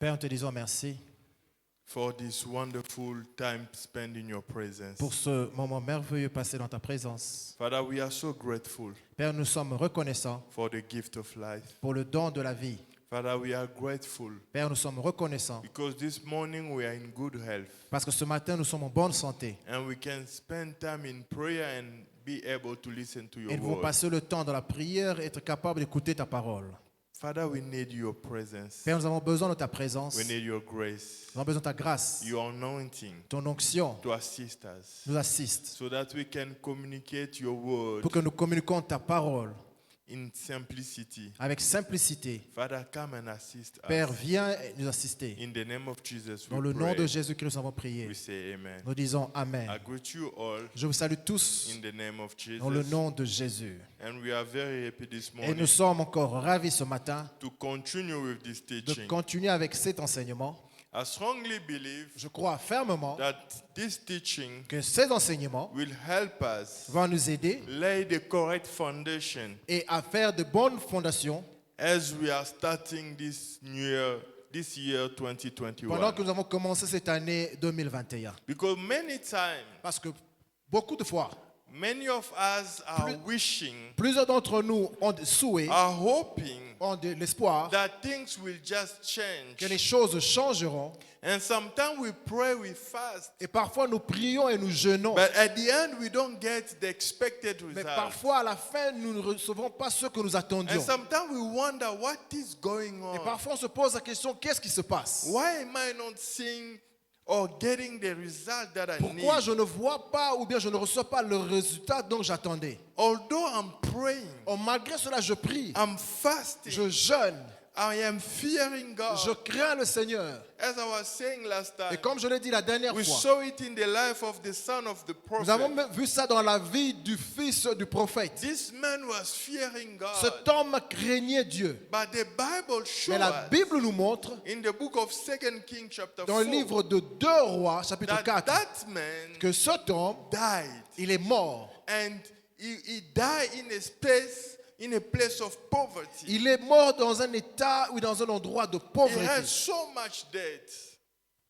Père, nous te disons merci for this wonderful time spent in your presence. pour ce moment merveilleux passé dans ta présence. Father, we are so grateful Père, nous sommes reconnaissants for the gift of life. pour le don de la vie. Father, we are grateful Père, nous sommes reconnaissants because this morning we are in good health parce que ce matin, nous sommes en bonne santé. and we can spend time in prayer and be able to listen to your Et nous pouvons word. passer le temps dans la prière et être capable d'écouter ta parole. Father, we need your presence. Père, nous avons besoin de ta présence. We need your grace, Nous avons besoin de ta grâce. your anointing Ton onction to assist us nous assiste so that we can communicate your word pour que nous communiquions ta parole in simplicity. avec simplicité. Father, come and assist Père, us. viens nous assister. In the name of Jesus, Dans we le nom pray. de Jésus-Christ, nous avons prié. We say amen. Nous disons Amen. I greet you all Je vous salue tous in the name of dans le Jesus. nom de Jésus. And we are very happy this Et nous morning sommes encore ravis ce matin to continue with this de teaching. continuer avec cet enseignement. I strongly believe Je crois fermement that this teaching que ces enseignements will help us vont nous aider lay the correct foundation et à faire de bonnes fondations as we are starting this year pendant 2021. que nous avons commencé cette année 2021. Because many times, Parce que beaucoup de fois, many of us are wishing, plusieurs d'entre nous ont des souhaits, are hoping ont de l'espoir that things will just change. que les choses changeront. And sometimes we pray, we fast, Et parfois, nous prions et nous jeûnons. but at the end we don't get the expected Mais result. parfois, à la fin, nous ne recevons pas ce que nous attendions. And sometimes we wonder what is going Et on. parfois, on se pose la question, qu'est-ce qui se passe? Why am I not seeing or getting the result that I Pourquoi need? je ne vois pas ou bien je ne reçois pas le résultat dont j'attendais? Although I'm praying, Malgré cela, je prie, I'm fasting, je jeûne, I am fearing je God. crains le Seigneur. As I was saying last Et time, comme je l'ai dit la dernière we fois, saw it in the life of the son of the nous avons prophet. vu ça dans la vie du fils du prophète. This man was fearing God. Cet homme craignait Dieu. But the Bible shows Mais la us Bible nous montre, in the book of 2 Kings chapter dans le 4, livre de 2 Rois, chapitre that 4, that man que cet homme, died. il est mort. And he died in a place of poverty. Il est mort dans un état ou dans un endroit de He had pauvreté. so much debt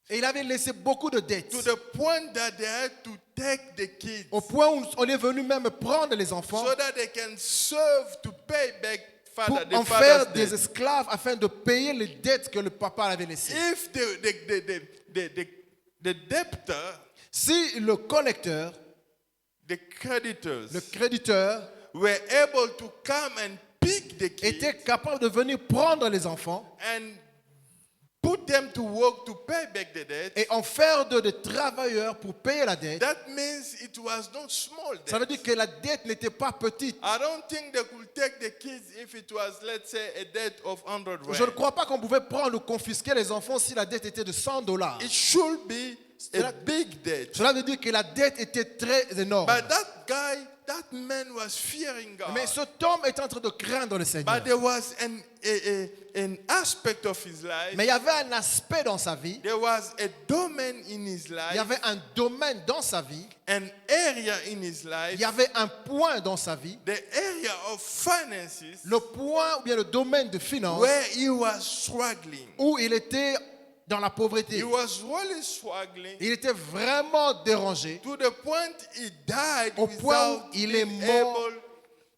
Et il avait laissé beaucoup de dettes. to the point that they had to take the kids Au point où on est venu même prendre les enfants so that they can serve to pay back pour the en father's faire des debt. esclaves afin de payer les dettes que le papa avait laissées. If the debtor, Si le collecteur, the creditors, le créditeur, were able to come and pick the kids était capable de venir prendre les enfants and put them to work to pay back the debt, et en faire de des travailleurs pour payer la dette, that means it was not small ça veut debt. dire que la dette n'était pas petite. I don't think they could take the kids if it was, let's say, a debt of 100 Je ne rand. crois pas qu'on pouvait prendre ou confisquer les enfants si la dette était de $100. It should be a big debt. Cela veut dire que la dette était très énorme. But that man was fearing God. Mais cet homme est en train de craindre le Seigneur. But there was an aspect of his life. Mais il y avait un aspect dans sa vie, There was a domain in his il y life, avait un domaine dans sa vie, an area in his il life, y avait un point dans sa vie, the area of finances, le point ou bien le domaine de finance where he was struggling. où il était dans la pauvreté. He was really struggling Il était vraiment dérangé to the point he died au point où without il est being mort, able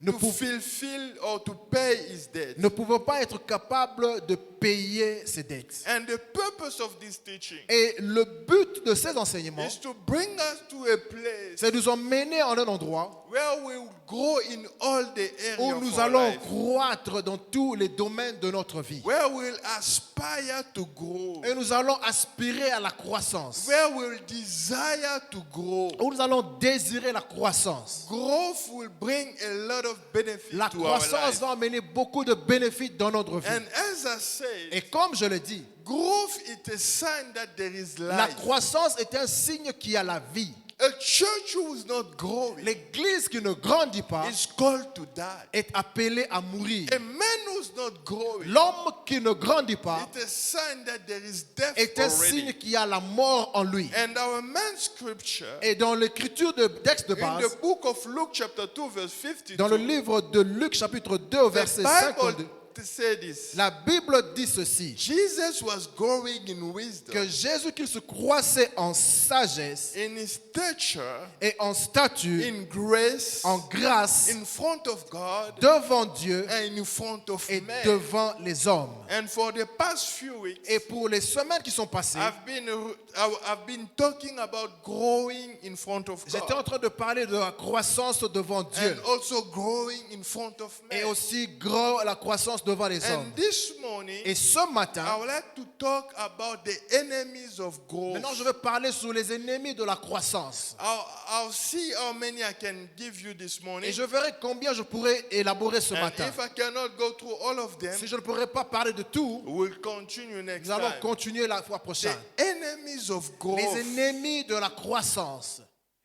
ne, to pou- fulfill or to pay his debt. ne pouvant pas être capable de payer ses dettes. And the purpose of this teaching Et le but de ces enseignements, is to bring us to a place c'est de nous emmener en un endroit where we will grow in all the areas où of nous our allons life, croître dans tous les domaines de notre vie. where we'll aspire to grow, Et nous allons aspirer à la croissance. where we'll desire to grow. Où nous allons désirer la croissance. Growth will bring a lot of benefit La to our croissance life. va amener beaucoup de bénéfices dans notre vie. And as I said, Et comme je le dis, growth is a sign that there is la life. croissance est un signe qu'il y a la vie. A church who is not growing L'église qui ne grandit pas is called to die. est appelée à mourir. A man who's not growing, L'homme qui ne grandit pas it's a sign that there is death est un already. signe qu'il y a la mort en lui. And our main scripture Et dans l'écriture de texte de in base, the book of Luke chapter 2 verse 52, dans le livre de Luc chapitre 2 verset the Bible 52, say this. La Bible dit ceci, Jesus was growing in wisdom, que Jésus-Christ croissait en sagesse in his stature, et en statut, in grace, en grâce, in front of God, devant Dieu and in front of et men. devant les hommes. And for the past few weeks, Et pour les semaines qui sont passées, I've been talking about growing in front of j'étais en God train de parler de la croissance devant Dieu and also growing in front of et men. aussi la croissance devant les hommes. And this morning, Et ce matin, I would like to talk about the enemies of growth. maintenant je vais parler sur les ennemis de la croissance. I'll see how many I can give you this morning. Et je verrai combien je pourrais élaborer ce And matin. if I cannot go through all of them, Si je ne pourrais pas parler de tout, we'll continue next nous allons time. continuer la fois The prochaine. enemies of growth. Les ennemis de la croissance.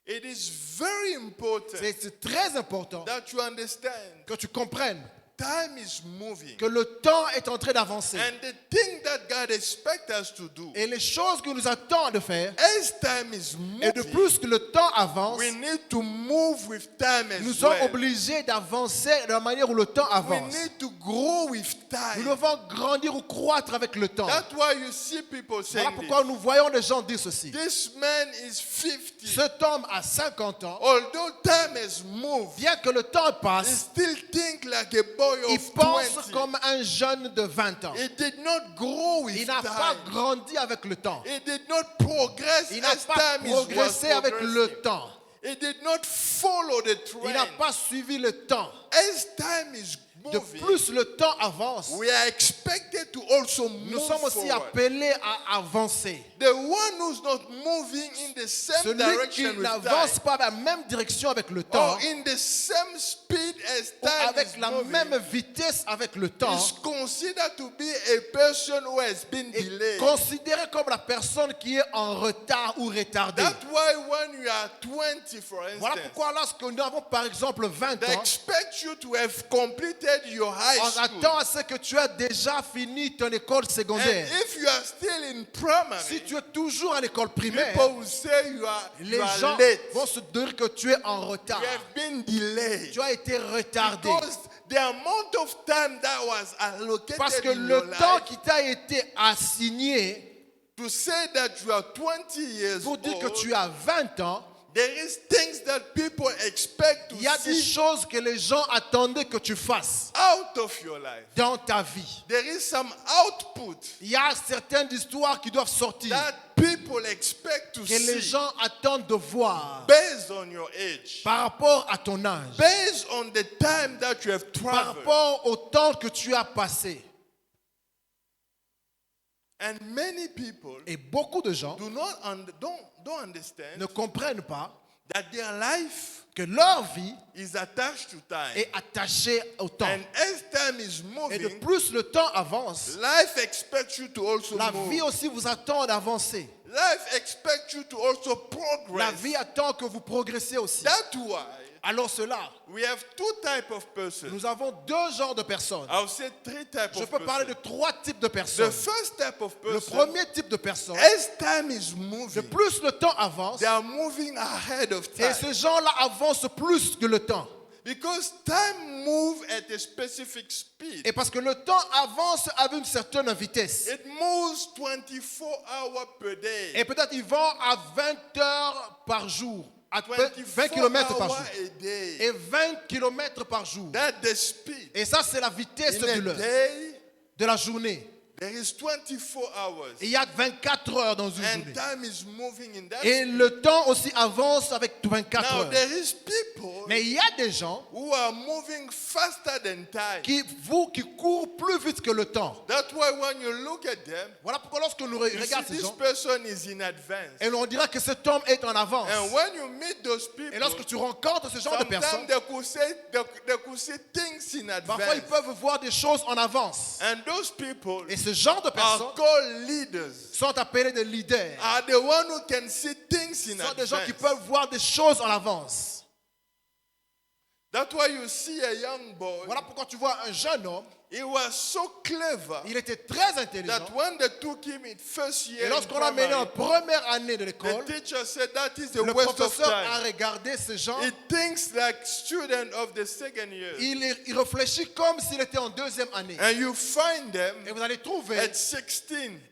It is very important C'est très important that you understand que tu comprennes time is moving. que le temps est en train d'avancer. And the thing that God expects us to do, Et les choses que nous attendons de faire, as time is et de moving, plus que le temps avance, we need to move with time nous as sommes well. obligés d'avancer de la manière où le temps We avance. need to grow with Nous time. devons grandir ou croître avec le temps. That's why you see people Voilà saying pourquoi this. nous voyons les gens dire ceci. This man is 50. Cet homme a 50 ans, Although time has moved, bien que le temps he passe, still think like a boy il of pense 20. comme un jeune de 20 ans. He did not grow with Il n'a pas time. grandi avec le temps. He did not progress Il n'a as pas time is progressé avec le progressing. temps. He did not follow the Il n'a trend. pas suivi le temps. As time is De moving, plus le temps avance, we are expected to also nous move sommes aussi forward. appelés à avancer. The one who's not moving in the same Celui qui direction with n'avance time, pas dans la même direction avec le temps, or in the same speed as ou time avec is la moving, même vitesse avec le temps, is considered to be a person who has been est delayed. considéré comme la personne qui est en retard ou retardée. That's why when you are 20, for Voilà instance, pourquoi lorsque nous avons par exemple 20 they ans, expect you to have completed your high on school. attend à ce que tu aies déjà fini ton école And secondaire. if you are still in primary, Si tu es toujours à l'école primaire, people will say you les are gens late. vont se dire que tu es en retard. You have been delayed. Tu as été retardé. Because the amount of time that was allocated Parce que in your le temps life qui t'a été assigné to say that you are 20 years pour dire que old, tu as 20 ans, there is things that people expect to il y a des see choses que les gens attendaient que tu fasses out of your life. dans ta vie. There is some output Il y a certaines histoires qui doivent sortir, that people expect to que les see gens attendent de voir based on your age, par rapport à ton âge, based on the time that you have par traveled. rapport au temps que tu as passé. And many people Et beaucoup de gens don't understand ne comprennent pas that their life que leur vie is attached to time. est attachée au temps. And as time is Et de moving, plus le temps avance, life expects you to also la move. vie aussi vous attend d'avancer. Life expects you to also La progress. vie attend que vous progressez aussi. That's why Alors cela, we have two types of persons. nous avons deux genres de personnes. I'll say three types Je of peux parler de persons. trois types de The personnes. first type of Le person, premier type de personne, as time is de moving, plus le temps avance, they are moving ahead of et time. ces gens-là avancent plus que le temps. Because time moves at a specific speed. Et parce que le temps avance avec une certaine vitesse. It moves 24 hours per day. Et peut-être ils vont à 20 heures par jour, à 20 24 km par hours jour. a day. Et 20 km par jour. That's the speed. Et ça, c'est la vitesse In a de day, la journée. there is 24 hours. Et il y a 24 heures dans une And journée. time is moving in that Et speed. le temps aussi avance avec 24 Now heures. there is people Mais il y a des gens who are moving faster than time. qui courent plus vite que le temps. That's why when you look at them, Voilà pourquoi lorsque nous you see regardons ces this gens, person is in advance. et on dira que cet homme est en avance. And when you meet those people, Et lorsque tu rencontres ce genre de personnes, sometimes they could say things in parfois ils advance. peuvent voir des choses en avance. And those people Et ce genre de personnes are called leaders. sont appelés des leaders. Are the one who can see things in Ce sont des gens qui advance. peuvent voir des choses en avance. That's why you see a young boy. Voilà pourquoi tu vois un jeune homme, He was so clever Il était très intelligent. that when they took him in first year Et in lorsqu'on l'a mené en primary, première année de the l'école, teacher said that is a le waste of professeur a time. regardé ces gens. He thinks like student of the second year. Il réfléchit comme s'il était en deuxième année. And you find them Et vous allez trouver, at 16.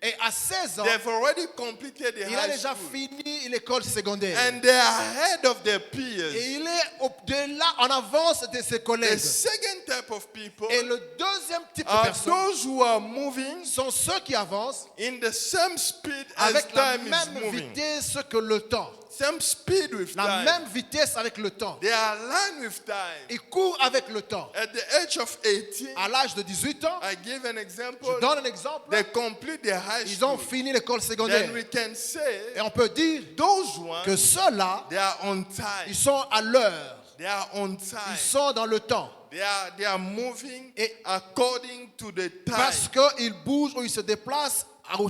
et à 16 ans, They've already completed the il a high déjà school. fini l'école secondaire. And they are ahead of their Et peers. il est au-delà, en avance de ses The collègues. second type of people Et le deuxième type de are personnes those who are moving sont ceux qui avancent in the same speed as avec la time is même moving. vitesse que le temps. Same speed with La time. même vitesse avec le temps. They are aligned with time. Ils courent avec le temps. At the age of 18, À l'âge de 18 ans, I give an example. je donne un exemple, They complete their high ils ont school. fini l'école Then secondaire. we can say Et on peut dire those que ones, ceux-là, they are on time. ils sont à l'heure. They are on Ils time. sont dans le temps. They are moving Et according to the time. parce qu'ils bougent ou ils se déplacent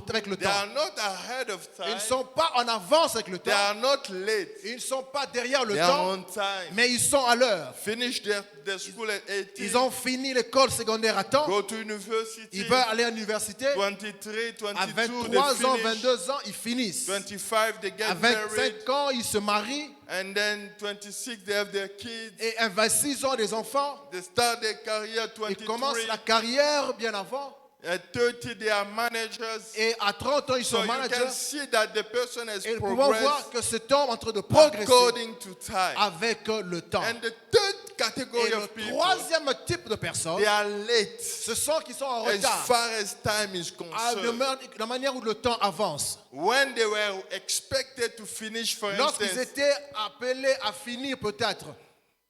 avec le They temps. are not ahead of Ils time. ne sont pas en avance avec le They temps. are not late. Ils ne sont pas derrière le They are temps, on time. mais ils sont à l'heure. Finish their school at 18. Ils ont fini l'école secondaire à temps. Go to university. Ils veulent aller à l'université. 23, À 22, 23 they ans, finish. 22 ans, ils finissent. 25, they get À married. 25 ans, ils se marient. And then 26, they have their kids. Et à 26 ans, des enfants. They start their career at Ils commencent 23. la carrière bien avant. At 30, they are managers. Et à 30 ans, ils So sont you can managers. see that the person has Et nous pouvons voir progressed que cet homme est en train de progresser according to time. avec le temps. And the third Et category le of people, troisième type de personnes, they are late ce sont qui sont en as retard. far as time is concerned. La manière où le temps avance. When they were expected to finish, for Lorsqu'ils instance, étaient appelés à finir peut-être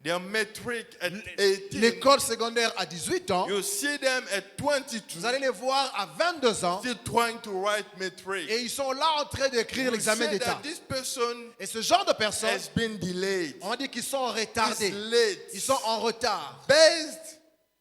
their metric at 18, l'école secondaire à 18 ans, you see them at 22 vous allez les voir à 22 ans still trying to write metric. et ils sont là en train d'écrire You l'examen say d'État. that this person Et ce genre de personnes, has been delayed. on dit qu'ils sont Is retardés. late. Ils sont en retard Based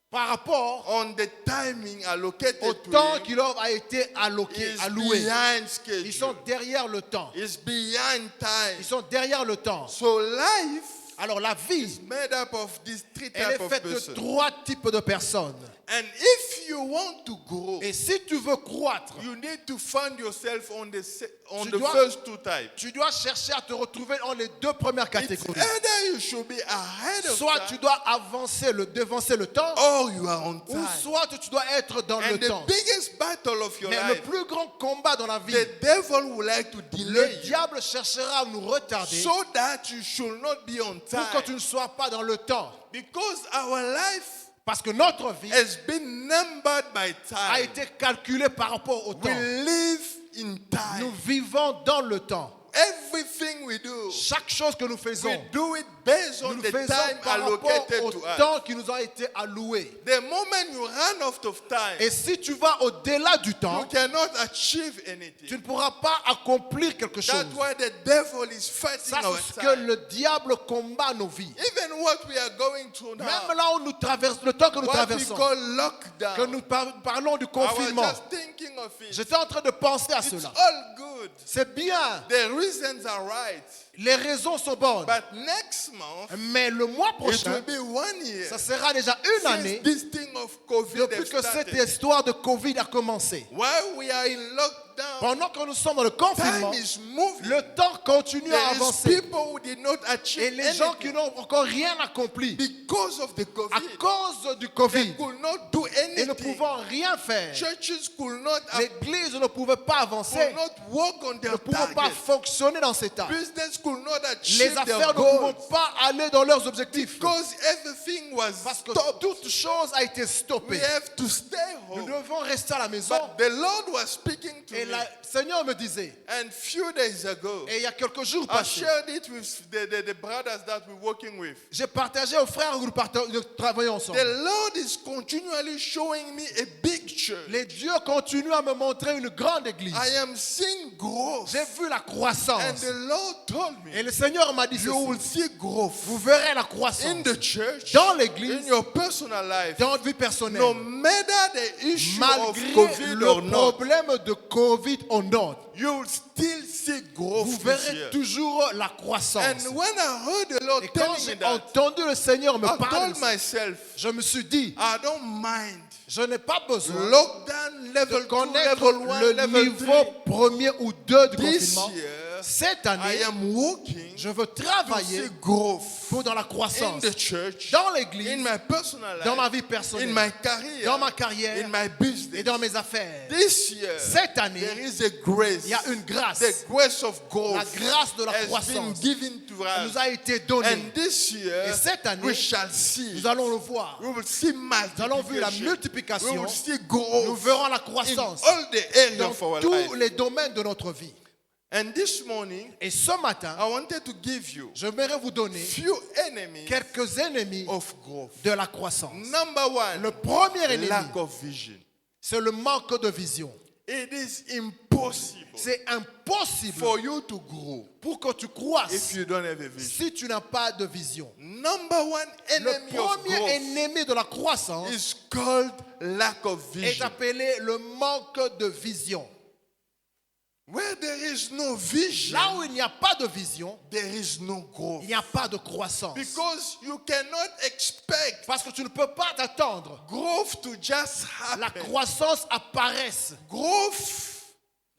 par rapport on the timing allocated au to temps him, qui leur a été alloué. behind Ils sont schedule. derrière le temps. Is behind time. Ils sont derrière le temps. So life Alors la vie, is made up of these three elle types est of faite de persons. 3 types de personnes. And if you want to grow, Et si tu veux croître, you need to find yourself on the Tu the dois- first two types. tu dois chercher à te retrouver dans les 2 premières It's catégories. either you should be ahead of Soit tu time, dois avancer, devancer le temps, or you are on ou time. soit tu dois être dans le And the temps. biggest battle of your Mais le life, plus grand combat dans la vie, the devil would like to le delay you diable cherchera à nous retarder so that you should not be on pour que tu time. ne sois pas dans le temps. Because our life Parce que notre vie has been numbered by a time. été calculée par rapport au We temps. live in Nous time. vivons dans le temps. Everything we do, Chaque chose que nous faisons, we do it based nous on le the faisons time par rapport allocated au to us. temps qui nous a été alloué. The moment you run out of time, Et si tu vas au-delà du you temps, cannot achieve tu anything. ne pourras pas accomplir quelque chose. That's why the devil is fighting Ça, our c'est ce que time. le diable combat nos vies. Even what we are going through now, Même là où nous traversons, le temps que nous what we traversons, call que lockdown, nous parlons du I was confinement. just thinking of it. J'étais en train de penser à It's cela. all good. C'est bien, The reasons are right. les raisons sont bonnes. But next month, Mais le mois it prochain, will be 1 year ça sera déjà une since année this thing of COVID depuis has que cette started. histoire de Covid a commencé. While we are in lockdown, Pendant que nous sommes dans le confinement, time is moving. le temps continue à There is avancer. people who did not Et achieve les gens qui anything n'ont encore rien accompli because of the à COVID. cause du They Covid could not do et ne anything. pouvant rien faire, Churches could not l'Église ne pouvait pas avancer, could not work on ne their pouvait pas target. fonctionner dans cet état. Business could not achieve Les their affaires ne goals pouvaient pas aller dans leurs objectifs because everything was parce que stopped. toute chose a été We stoppée. have to stay Nous home. devons rester à la maison. But the Lord was speaking to Et me. le Seigneur me disait, And few days ago, et il y a quelques jours I passés, shared it with the brothers that we're working with. j'ai partagé aux frères où nous travaillons The ensemble. Lord is continually showing me a big church. Les dieux continuent à me montrer une grande église. I am seeing growth. J'ai vu la And croissance. the Lord told Et me, le Seigneur m'a dit you will ceci. see growth Vous verrez la in croissance the church, dans l'église, in your personal life, dans votre vie personnelle. no matter the issue of Malgré COVID or le not. problème de Covid ou non, You will still see growth vous this verrez year. toujours la croissance. And when I heard the Lord Et quand telling me j'ai that, entendu le Seigneur me I parler, told myself, je me suis dit, I don't mind Je n'ai pas besoin lockdown, de level 2, connaître level 1, le level niveau 3. premier ou 2 du This confinement. year, Cette I année, am working je veux to travailler see growth pour dans la in croissance, the church, dans in l'église, my personal dans ma life, vie in personnelle, my career, dans ma carrière in my business. et dans mes affaires. This year, Cette année, there is a grace. il y a une grâce. The grace of growth La grâce de la has been croissance given to Elle us. nous a été donnée. And this year, Et cette année, we shall see. Nous allons le voir. We will see Nous allons voir la multiplication. We multiplication. will see Nous growth verrons la in croissance all the areas dans of our tous life. les domaines de notre vie. And this morning, Et ce matin, I wanted to give you j'aimerais vous donner few enemies quelques ennemis of growth. de la croissance. Number one, Le premier ennemi, lack of vision. c'est le manque de vision. It is impossible C'est impossible for you to grow pour que tu if croisses you don't have a vision. si tu n'as pas de vision. Number one Le enemy of premier growth ennemi de la croissance is called lack of est vision. appelé le manque de vision. Where there is no vision, Là où il n'y a pas de vision, there is no growth. il n'y a pas de croissance. Because you cannot expect Parce que tu ne peux pas t'attendre growth to just la happen. croissance apparaisse. Growth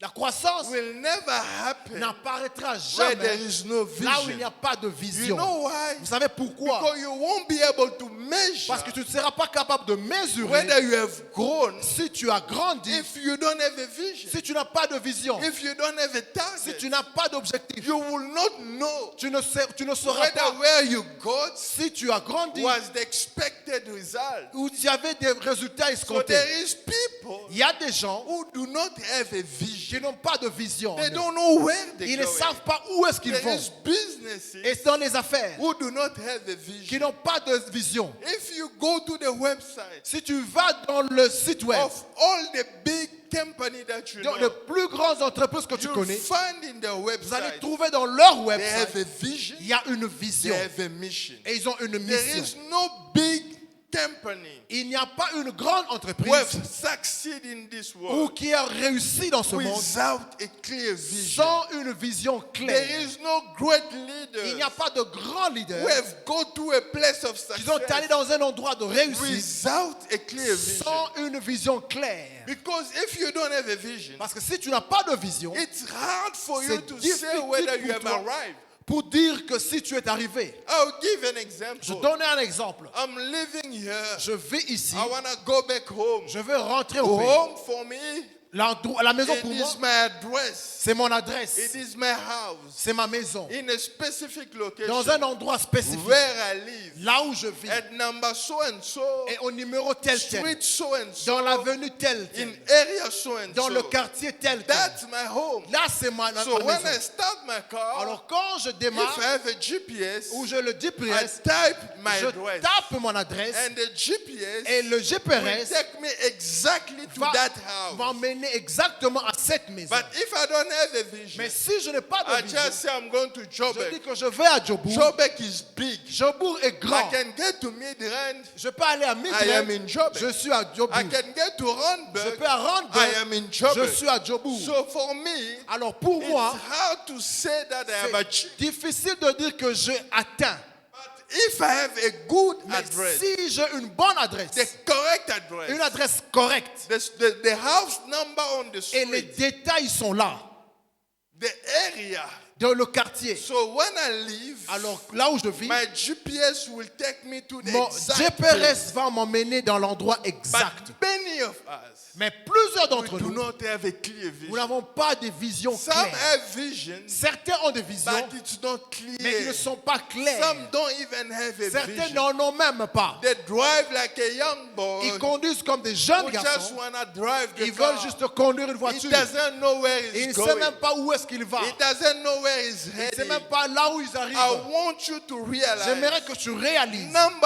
La croissance will never happen n'apparaîtra where there jamais is no là où il n'y vision. a pas de You vision. know why? Vous savez pourquoi? Because you won't be able to measure Parce que tu ne seras pas capable de mesurer whether you have grown si tu as grandi, if you don't have a vision. si tu n'as pas de vision, If you don't have a si target, tu n'as pas d'objectif. you will not know Tu ne sauras whether pas where you got si tu as grandi was the expected result. ou il y avait des résultats So escomptés. there is people Il y a des gens who do not have a qui vision. n'ont pas de vision. They don't know where they're Ils ne going. savent pas où est-ce qu'ils There vont. is businesses Et c'est dans les affaires who do not have a qui vision. n'ont pas de vision. If you go to the website Si tu vas dans le site web, of all the big companies that you dans les know, plus grandes entreprises que tu you'll connais, find in the vous allez website trouver dans leur they have website, a vision, il y a une they vision have a mission. et ils ont une There mission. is no big company Il n'y a pas une grande who entreprise have succeeded in this ou world qui a réussi dans ce monde without a clear vision. sans une vision There claire. is no great Il leader n'y a pas de grands who leaders have go to a place of qui sont allés success dans un endroit de réussite without a clear vision. sans une vision claire. Because if you don't have a vision, Parce que si tu n'as pas de vision, it's hard for you c'est to say difficile whether you pour have toi arrived. pour dire que si tu es arrivé. I'll give an Je example. donne un exemple. I'm living here. Je vis ici. I want to go back home. Je veux rentrer au pays. Home for me, La maison it pour moi, is my address. c'est mon adresse. It is my house. C'est ma maison. In a specific location Dans un endroit spécifique. where I live. Là où je vis. At number so and so, Et au numéro tel tel. street so and so, Dans l'avenue tel in tel. area so and Dans le so. quartier tel tel. That's my home. Là, c'est ma So when I maison. start my car, Alors quand je if démarre, I have a GPS, ou je le I GPS, type my je address. tape mon adresse And the GPS et le will GPS take me exactly to va that house. m'emmener exactement à cette maison. But if I don't have a vision, Mais si je n'ai pas I de vision, just say I'm going to je dis Joburg. que je vais à Jobourg. Joburg is big. Jobourg est I grand. can get to Midrand. Je peux aller à I am Midrand. in Joburg. Je suis à Jobourg. I can get to Je Randburg. peux à I Randburg. am in Je Joburg. suis à Jobourg. So for me, Alors pour it's moi, hard to say that I have c'est achieved. difficile de dire que j'ai atteint. But if I have a good Mais address, si j'ai une bonne adresse, the correct address, une adresse correcte, the house number on the et les street, détails sont là, the area. dans le quartier. So when I leave, Alors là où je vis, my GPS will take me to the mon exact place. GPS va m'emmener dans l'endroit exact. But many of us, Mais plusieurs we d'entre do nous, not have a clear nous vision. n'avons pas de vision Some claire. have vision, Certains ont des visions, but it's not mais ils clear. ne sont pas clairs. Some don't even have a Certains vision. n'en ont même pas. They drive like a young boy Ils conduisent comme des jeunes who just garçons. wanna drive the Ils veulent car. juste conduire une He voiture. doesn't know where Et il he's ne sait going. même pas où est-ce qu'il va. He doesn't know where he's Il ne sait heading. même pas là où ils I arrivent. want you to realize J'aimerais que tu réalises number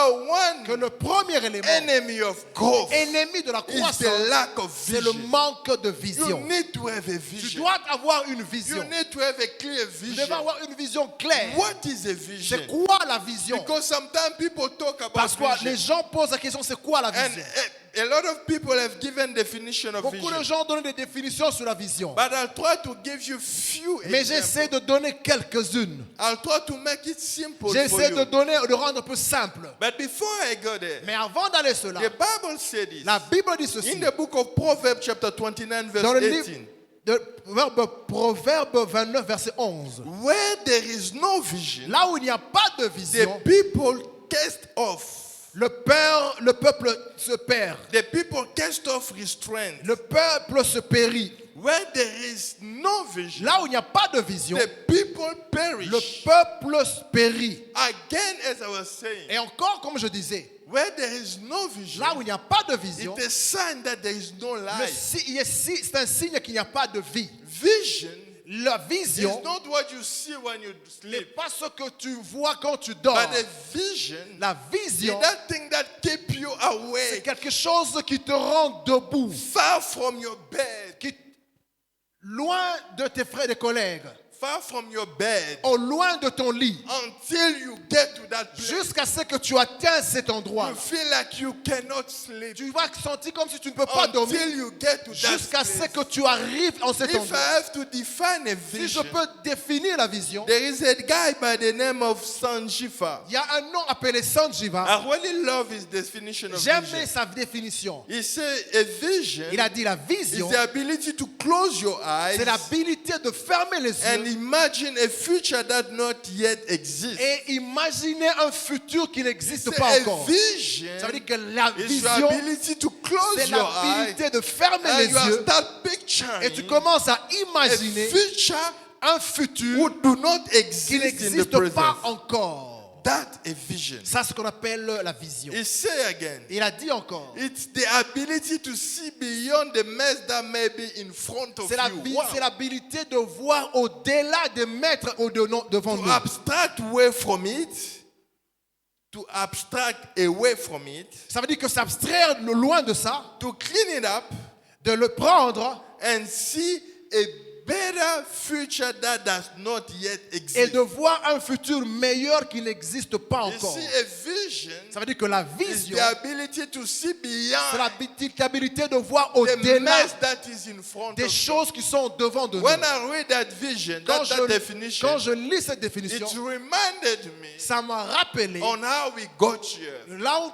que one le premier élément, enemy of growth ennemi de la is the croissance, lack of c'est le vision. manque de You vision. need to have a Tu vision. dois avoir une You vision. need to have a clear Tu vision. devais avoir une vision claire. What is a vision? C'est quoi la vision? Because sometimes people talk about Parce que les vision. gens posent la question, c'est quoi la And vision? A lot of people have given definition of Beaucoup de vision. gens donnent des définitions sur la vision. But I'll try to give you few Mais examples. j'essaie de donner quelques-unes. I'll try to make it simple for J'essaie de you. rendre un peu simple. But before I go there, Mais avant d'aller cela, the Bible said this. la Bible dit ceci. In the book of Proverbs chapter 29 Dans le verse livre 18. de Proverbe 29, verset 11. Where there is no vision, Là où il n'y a pas de the vision, people cast off. le peuple se perd. The people cast off restraint. Le peuple se périt. Where there is no vision, Là où il n'y a pas de vision, the people perish. le peuple se périt. Again, as I was saying, Et encore, comme je disais, where there is no vision, là où il n'y a pas de vision, it's a sign that there is no life. c'est un signe qu'il n'y a pas de vie. Vision La is vision not what you see when you n'est sleep, pas ce que tu vois quand tu dors. but a vision La is vision, that thing that keep you c'est awake, quelque chose qui te rend debout, far from your bed, loin de tes frères et collègues, far from your bed, au loin de ton lit, until you get to that place. jusqu'à ce que tu atteins cet endroit. You feel like you cannot sleep Tu vas sentir comme si tu ne peux pas dormir until you get to that jusqu'à ce place. que tu arrives en cet If I endroit. have to define a Si je vision, peux définir la vision, there is a guy by the name of Sanjifa. il y a un nom appelé Sanjiva. I really love his definition of J'aime vision. sa définition. He said a vision Il a dit la is vision, the ability to close your eyes c'est l'habilité de fermer les and yeux imagine a future that not yet exists. et imaginer un futur qui He n'existe said pas a encore. vision Ça veut dire que la is your vision, ability to close c'est your eyes l'habilité de fermer les and you yeux start et picturing tu commences à a imaginer future un futur who do not qui exist in the n'existe present. pas encore. That a vision. Ça, c'est ce qu'on appelle la vision. He say again, Il a dit encore, it's the ability to see beyond the mess that may be in front of you. Wow. c'est l'habilité de voir au-delà des maîtres devant To nous. abstract away from it, to abstract away from it, Ça veut dire que s'abstraire loin de ça, to clean it up de le prendre and see a better future that does not yet et exist. de voir un futur meilleur qui n'existe pas You encore. see, a vision Ça veut dire que la is vision, the ability to see c'est beyond l'habilité de voir the au-delà mess that is in front des of you. choses qui sont devant de nous. When I read that vision, Quand that definition, quand je lis cette it définition, reminded me ça m'a rappelé on how we got here. là où,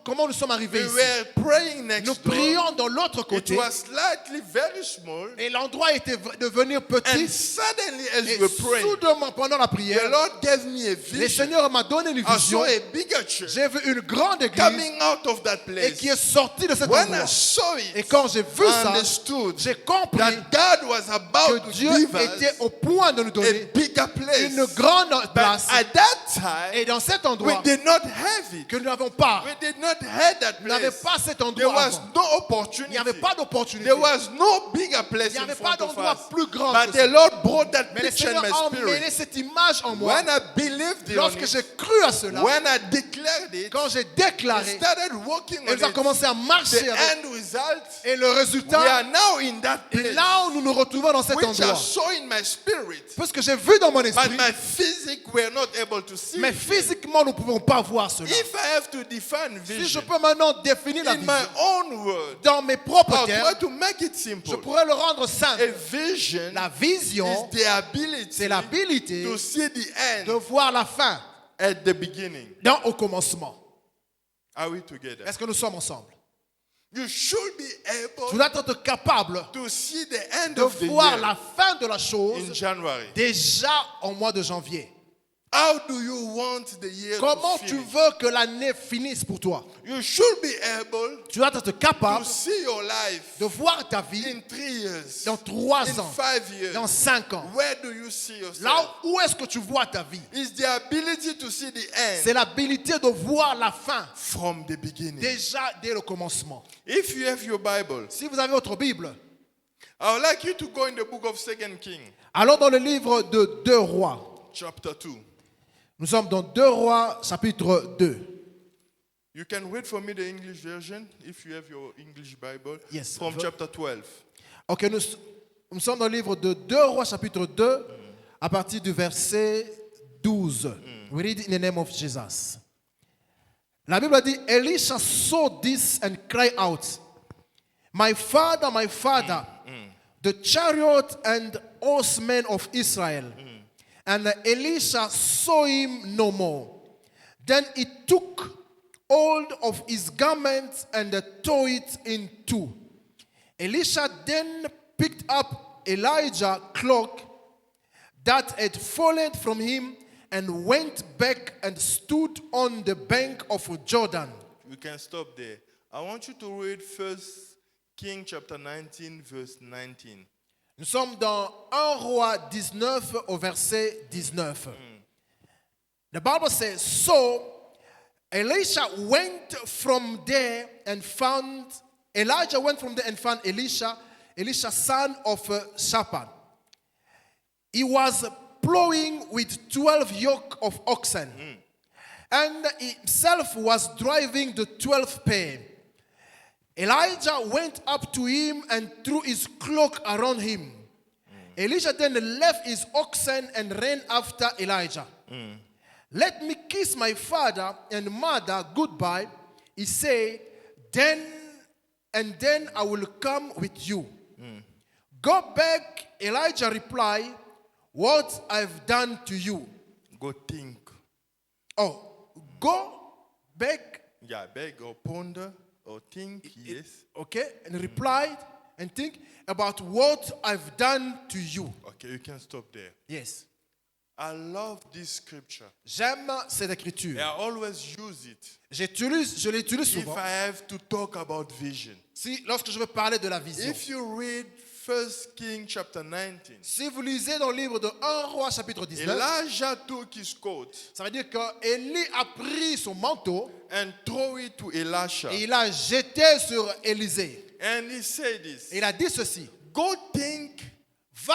comment nous sommes arrivés We ici. were praying next Nous door. prions de l'autre It côté was slightly very small. et l'endroit était devenu petit. And suddenly, as Et we were praying, soudainement, pendant la the prière, Lord gave me a le vision. Seigneur m'a donné une I vision. saw a bigger church J'ai vu une grande église coming out of that et place. qui est sortie de cet When I endroit. saw Et it, quand j'ai vu I ça, understood j'ai compris that God was about que to Dieu give était us au point de nous a donner bigger place. une grande But place. at that Et time, dans cet we endroit did not have it. que nous n'avons pas, We did not have that nous n'avions place. pas cet There endroit was avant. no Il opportunity. n'y avait pas d'opportunité. There was no bigger place Il n'y in avait pas front of d'endroit us. plus grand But que the ça. Lord brought that Mais le picture in Seigneur my a emmené spirit. cette image en moi. When I believed in Lorsque it, j'ai cru à cela, when I declared it, quand j'ai I déclaré, started working on et nous avons it. commencé à marcher The avec. end result, Et le we are résultat, now in that et place, là où nous nous retrouvons dans cet which I endroit. saw in my spirit, Parce que j'ai vu dans mon but esprit, my physics were not able to see. mais physiquement, nous ne pouvons pas voir cela. If I have to define Si je vision peux maintenant définir la in vision my own word, dans mes propres I'll termes, try to make it je simple. pourrais le rendre simple. A vision La vision, is the ability c'est l'habilité to see the de end voir la fin at the beginning. au commencement. Are we together? Est-ce que nous sommes ensemble? You should be Tu able dois être capable to see the end de of the voir year la fin de la in chose January. déjà au mois de janvier. How do you want the year Comment to tu finish? veux que l'année finisse pour toi? You should be able Tu dois être to capable see your life de voir ta vie in 3 years, dans 3 in ans, 5 years. dans 5 ans. Where do you see yourself? Là où est-ce que tu vois ta vie? It's the ability to see the C'est end l'habilité de voir la fin from the beginning. déjà dès le commencement. If you have your Bible, Si vous avez votre Bible, I would like you to go in the book of 2 Kings, allons dans le livre de 2 Rois. chapter 2. Nous sommes dans 2 Rois, chapitre 2. You can read for me the English version if you have your English Bible. Yes. From chapter 12. Ok, nous sommes dans le livre de 2 Rois, chapitre 2, à partir du verset 12. We read in the name of Jesus. La Bible dit, Elisha saw this and cried out, my father, the chariot and horsemen of Israel. And Elisha saw him no more. Then he took hold of his garment and tore it in two. Elisha then picked up Elijah's cloak that had fallen from him and went back and stood on the bank of Jordan. You can stop there. I want you to read 1 Kings chapter 19, verse 19. Nous sommes dans 1 Roi 19 au verset 19. The Bible says, so Elijah went from there and found Elisha, son of Shaphan. He was plowing with 12 yoke of oxen, and himself was driving the 12th pair. Elijah went up to him and threw his cloak around him. Elisha then left his oxen and ran after Elijah. Let me kiss my father and mother goodbye, he said, then I will come with you. Go back, Elijah replied, what I've done to you. Go think. Oh, go back. Yeah, beg or ponder or think, yes. Okay, and replied and think about what I've done to you. Okay, you can stop there. Yes. I love this scripture. J'aime cette écriture. I always use it. Je l'étudie souvent. If I have to talk about vision. Lorsque je veux parler de la vision. If you read 1 Kings chapter 19. Si vous lisez dans le livre de 1 Roi chapitre 19. Elijah took his coat. Ça veut dire que Élie a pris son manteau. And throw it to Elisha. Et il a jeté sur Élisée. And he said this. Et il a dit ceci. Go think. Va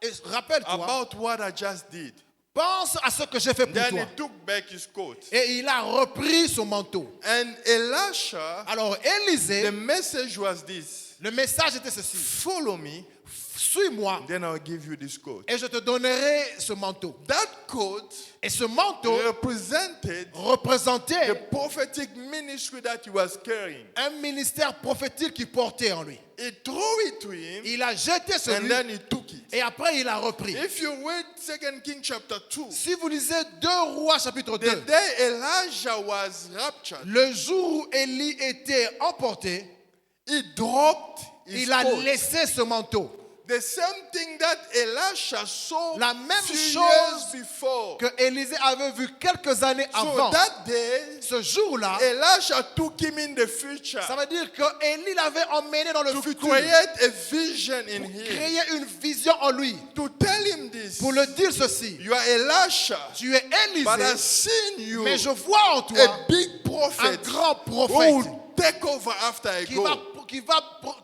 et rappelle-toi. About what I just did. Pense à ce que j'ai fait pour Then toi. he took back his coat. Et il a repris son manteau. And Elisha. Alors Élisée. The message was this. Le message était ceci. Follow me. Suis-moi. Then I'll give you this coat. Et je te donnerai ce manteau. That coat. Et ce manteau représentait the prophetic ministry that he was carrying. Un ministère prophétique qu'il portait en lui. He threw it to him. Il a jeté celui. And then he took it. Et après il a repris. If you read 2 Kings chapter 2. Si vous lisez 2 Rois chapitre 2. The day Elijah was raptured. Le jour où Élie était emporté. He dropped his il a coat. laissé ce manteau. The same thing that Elisha saw la même chose before. Que Élisée avait vu quelques années avant. That day, ce jour-là, Elisha took him in the future. Ça veut dire que Élie l'avait emmené dans le futur. Create a vision in him. Créer une vision en lui. To tell him this. Pour le dire ceci. You are Elisha. Tu es Élisée. But I've seen you. Mais je vois en toi a big prophet. Un grand prophète. Who will take over after I go. Qui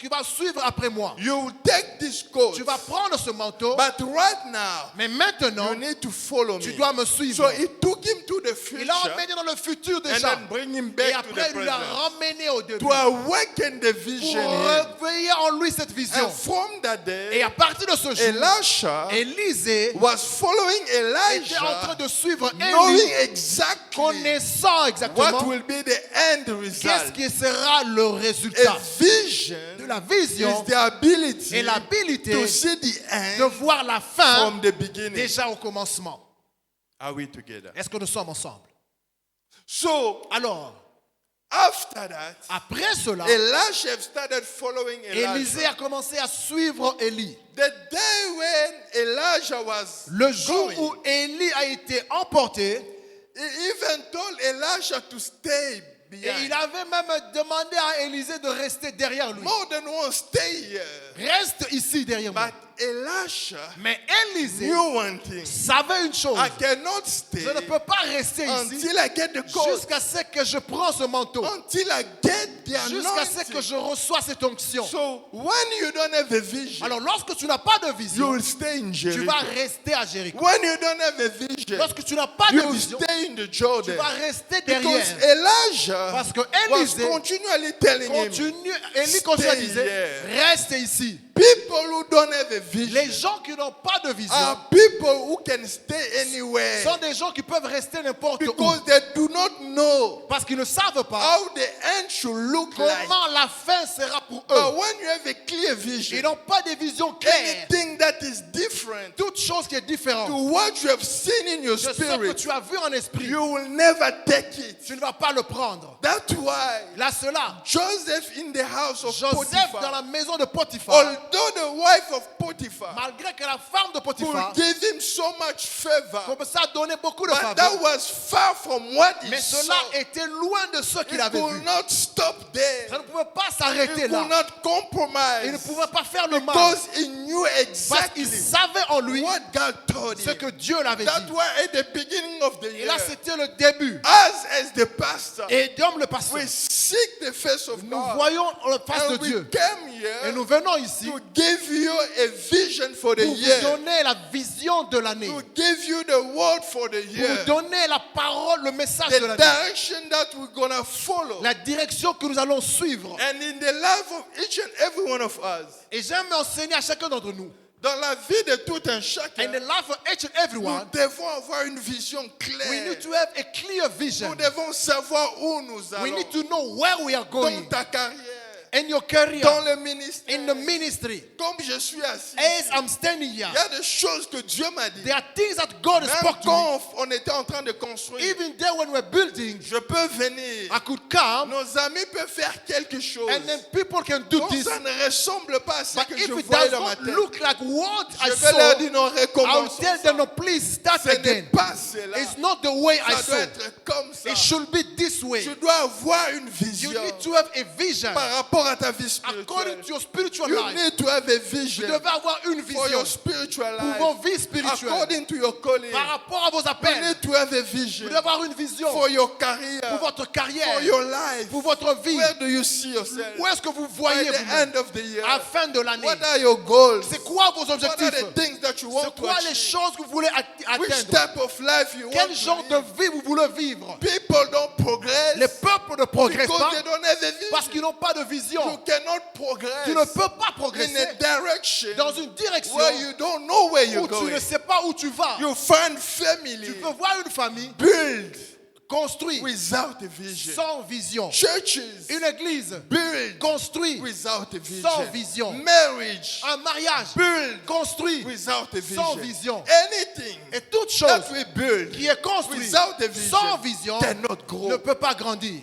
va suivre après moi. You will take this coat. Tu vas prendre ce manteau. But right now, mais maintenant, you need to follow tu me. dois me suivre. So he took him to the future. Il l'a emmené dans le futur déjà. And then bring him back et après, to the il l'a present. ramené au début. To awaken the vision. Pour réveiller en lui cette vision. And from that day, et à partir de ce jour, Elisha Élisée was following Elijah, était en train de suivre knowing exactly connaissant exactement what will be the end result. Qu'est-ce qui sera le résultat. A vision de la vision is the ability et l'habilité to see the end de voir la fin from the beginning. Déjà au commencement. Are we together? Est-ce que nous sommes ensemble? So, alors, after that, après cela, Elisha started following Élisée a commencé à suivre Élie. The day when Elijah was le jour going, où Élie a été emporté, he even told Elisha to stay behind. Et il avait même demandé à Élisée de rester derrière lui. More than one, stay here. Reste ici derrière moi. But Elisha Mais Élisée knew one thing. savait une chose. I cannot stay Je ne peux pas rester ici until I get the coat. jusqu'à ce que je prends ce manteau. Until I get the Jusqu'à ce anointing. que je reçois cette onction. So when you don't have a vision, alors lorsque tu n'as pas de you vision, will stay in tu Jericho. vas rester à Jéricho. When you don't have a vision, Lorsque tu n'as pas you de will vision, stay in the tu Jordan. vas rester Because derrière. Elijah Parce que was Élisée continually telling him, Élie continue à stay dire, here. reste ici. People who don't have a vision Les gens qui n'ont pas de vision are people who can stay anywhere sont des gens qui peuvent rester n'importe où. because they do not know Parce qu'ils ne savent pas how the end should look like. comment la fin sera pour But eux. when you have a clear Ils vision, n'ont pas de vision claire. anything that is different Toute chose qui est to différente what you have seen in your de ce que spirit, tu as vu en esprit, you will never take it. tu ne vas pas le prendre. That's why Là, cela, Joseph in the house of Joseph dans Potiphar, la maison de Potiphar, although the wife of Potiphar malgré que la femme de Potiphar could give him so much favor, comme ça donnait beaucoup de but faveur, that was far from what he mais saw. cela était loin de ce He qu'il avait could vu. not stop there. Ça ne pouvait pas He s'arrêter could là. not Il ne compromise pouvait pas faire le mal because he knew parce qu'il exactly savait en lui what God told ce him. que Dieu l'avait That's dit. why at the beginning of the Et year, là, c'était le début. as the pastor, Et comme le pasteur, we seek the face of nous God. voyons la face de And we Dieu. came Et here nous venons ici to give you a vision for the pour vous year, donner la vision de l'année. to give you the word for the Pour year, vous donner la parole, le message de the l'année. direction that we're gonna follow. La direction que nous allons suivre. And in the life of each and every one of us, Et j'aime enseigner à chacun d'entre nous. dans la vie de tout un In chacun, the life of each and nous everyone, devons avoir une vision we claire. need to have a clear vision. Nous devons savoir où nous We allons. need to know where we are Dans going. ta carrière, In your career, dans le ministère, in the ministry. comme je suis assis, As I'm standing here, il y a des choses que Dieu m'a dit. there are things that God Même spoke to me. quand on était en train de construire, Even there when we're building, je peux venir. I could come Nos amis peuvent faire quelque chose. and then people can do Donc this. ça ne ressemble pas à ce But que if je it voyais does dans ma not tête. look like what I Je vais leur saw, dire non, I'll recommence. tell them, no, please start Ce n'est again. pas cela. It's not the way I Ça saw. doit être comme ça. It should be this way. Tu dois avoir une You vision need to have a vision par rapport à ta vie according spirituelle. to your spiritual You life. need to have a Vous vision devez avoir une for vision your spiritual pour life. vos vies spirituelles. According to your calling. Par rapport à vos You appels, need to have a vous vision devez avoir une vision for your career, pour votre for carrière, your life. pour votre vie. Where do you see yourself? Où est-ce que vous By voyez the vous-même end of the year, à la fin de l'année? what are your goals? C'est quoi vos What are objectifs? the things that you want C'est to quoi les achieve? choses que vous voulez Which atteindre? type of life you Quel want genre to de live? vie vous voulez vivre? People don't progress Les peuples ne progressent because pas they don't have a vision. parce qu'ils n'ont pas de You vision. cannot progress Tu ne peux pas in a progresser direction dans une direction where you don't know where you're où tu going. ne sais pas où tu vas. You find family Tu peux voir une famille build construite without a vision. sans vision. Churches Une église build construite without a sans vision. vision. Marriage Un mariage build construit without a sans vision. vision. Anything Et toute chose that we build qui est construite without a vision sans vision cannot ne grow. peut pas grandir.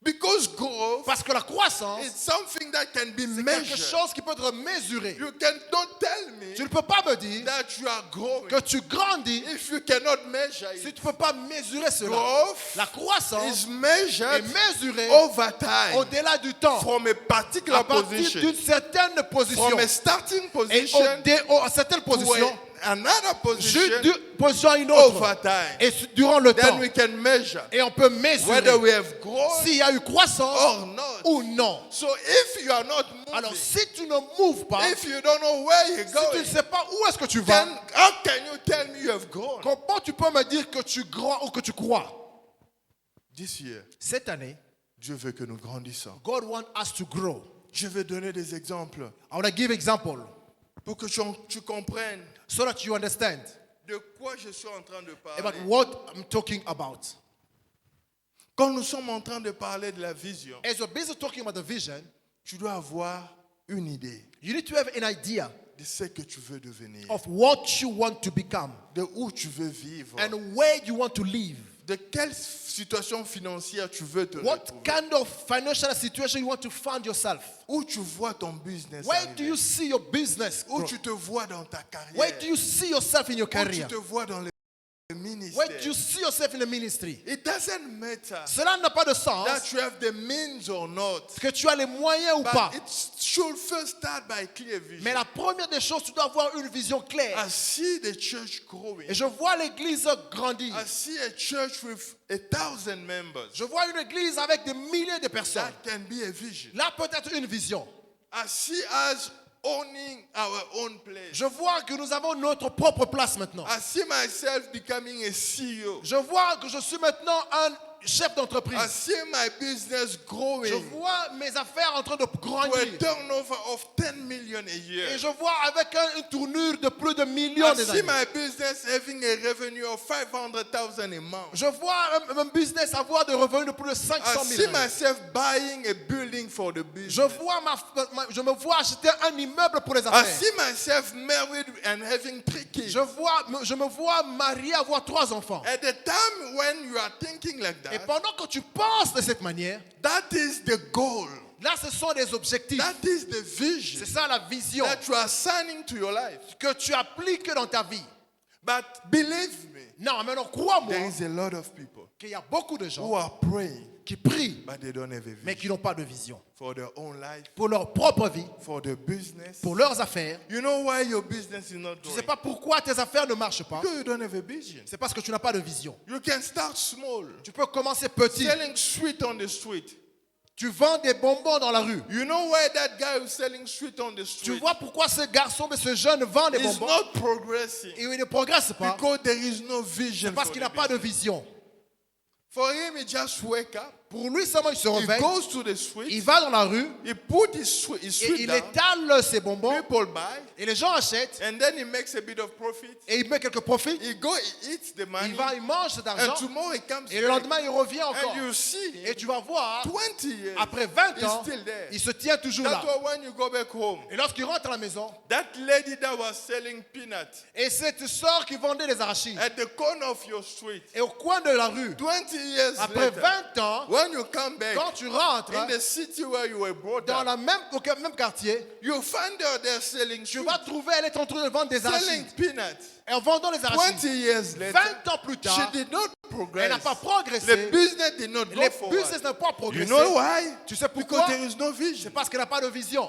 Because growth Parce que la croissance is something that can be c'est quelque measured. chose qui peut être mesuré. You cannot tell me Tu ne peux pas me dire that you are growing que tu grandis if you cannot measure si it. tu ne peux pas mesurer cela. Growth La croissance is measured est mesurée over time au-delà du temps, from a à particular partir position, d'une certaine position. from a starting Et position à certaine to position, another position d'une position à une autre. over time. Et durant le Then temps. we can measure Et on peut mesurer whether we have grown s'il y a eu croissance or not. ou non. So if you are not Alors, moving, si tu ne moves pas, if you don't know where you're si tu ne going, sais pas où est-ce que tu vas, then how can you tell me you have grown? comment tu peux me dire que tu grand ou que tu crois? This year, Cette année, Dieu veut que nous grandissons. God wants us to grow. Je vais donner des exemples I want to give example pour que tu comprennes so that you understand de quoi je suis en train de about parler. what I'm talking about. Quand nous sommes en train de parler de la vision, As you're busy talking about the vision, tu dois avoir une idée you need to have an idea de ce que tu veux devenir, of what you want to become de où tu veux vivre, and where you want to live. de quelle situation financière tu veux te What retrouver, kind of financial situation you want to find yourself? où tu vois ton business Where arriver, do you see your business? où grow? tu te vois dans ta carrière, Where do you see yourself in your où tu career? te vois dans le Where ministère. do you see yourself in the ministry? It doesn't matter Cela n'a pas de sens that you have the means or not, que tu as les moyens ou pas. but it should first start by clear vision. Mais la première des choses, tu dois avoir une vision claire. I see the church growing. Et je vois l'église grandir. I see a church with 1,000 members. Je vois une église avec des milliers de personnes. That can be a vision. Là, peut-être une vision. I see us owning our own place. Je vois que nous avons notre propre place maintenant. I see myself becoming a CEO. Je vois que je suis maintenant un chef I d'entreprise, see my business je growing vois mes affaires en train de to a grandir. turnover of 10 million a year. Et je vois avec une tournure de plus de millions I des see années. my business having a revenue of 500,000 a month. Je vois un business avoir des revenus de plus de I 500 see 000 euros. myself buying a building for the Je business. vois je me vois acheter un immeuble pour les I affaires. see myself married and having 3 kids. Je me vois marié, avoir 3 enfants. At the time when you are thinking like Et that, pendant que tu penses de cette manière, that is the goal. là, ce sont des objectifs. That is the vision C'est ça la vision that you are assigning to your life. que tu appliques dans ta vie. But believe me, Non, mais non, crois-moi there is a lot of people qu'il y a beaucoup de who gens are praying, qui prient, but they don't have a mais qui vision n'ont pas de vision. for their own life, Pour leur propre vie, for their business. pour leurs affaires. You know why your business is not Tu ne sais growing? pas pourquoi tes affaires ne marchent pas. Because you don't have a vision. C'est parce que tu n'as pas de vision. You can start small, Tu peux commencer petit. selling sweet on the street. Tu vends des bonbons dans la rue. You know why that guy who's selling sweet on the Tu street vois pourquoi ce garçon, mais ce jeune vend des is bonbons not progressing? et il ne progresse pas. Because there is no vision. C'est parce for qu'il the n'a pas de business. vision. For him, he just wake up. Pour lui seulement, il se He réveille, goes to the street. il va dans la rue He put his et sweet il down. étale ses bonbons People buy, et les gens achètent and then he makes a bit of profit. et il met quelques profits. He eats the money, Il va, il mange cet argent and tomorrow he comes et le back, lendemain, il revient encore. and you see Et tu vas voir, 20 years. après 20 he's ans, still there. il se tient toujours That's là. why when you go back home, Et lorsqu'il rentre à la maison, that lady that was selling peanuts et cette sœur qui vendait des arachides, at the corner of your street, et au coin de la rue, 20 years après later, 20 ans, when you come back quand tu rentres in the city where you were brought dans up, au même quartier, you find her there selling tu sweet, vas trouver, elle est en train de vendre des selling arachides. peanuts. Et en vendant les 20 arachides, years later, 20 ans plus she tard, did not elle progress. n'a pas The progressé. business did not go Les forward. business n'ont pas You progressé. know why? Tu sais Because pourquoi? there is no C'est vision. parce qu'elle n'a pas de vision.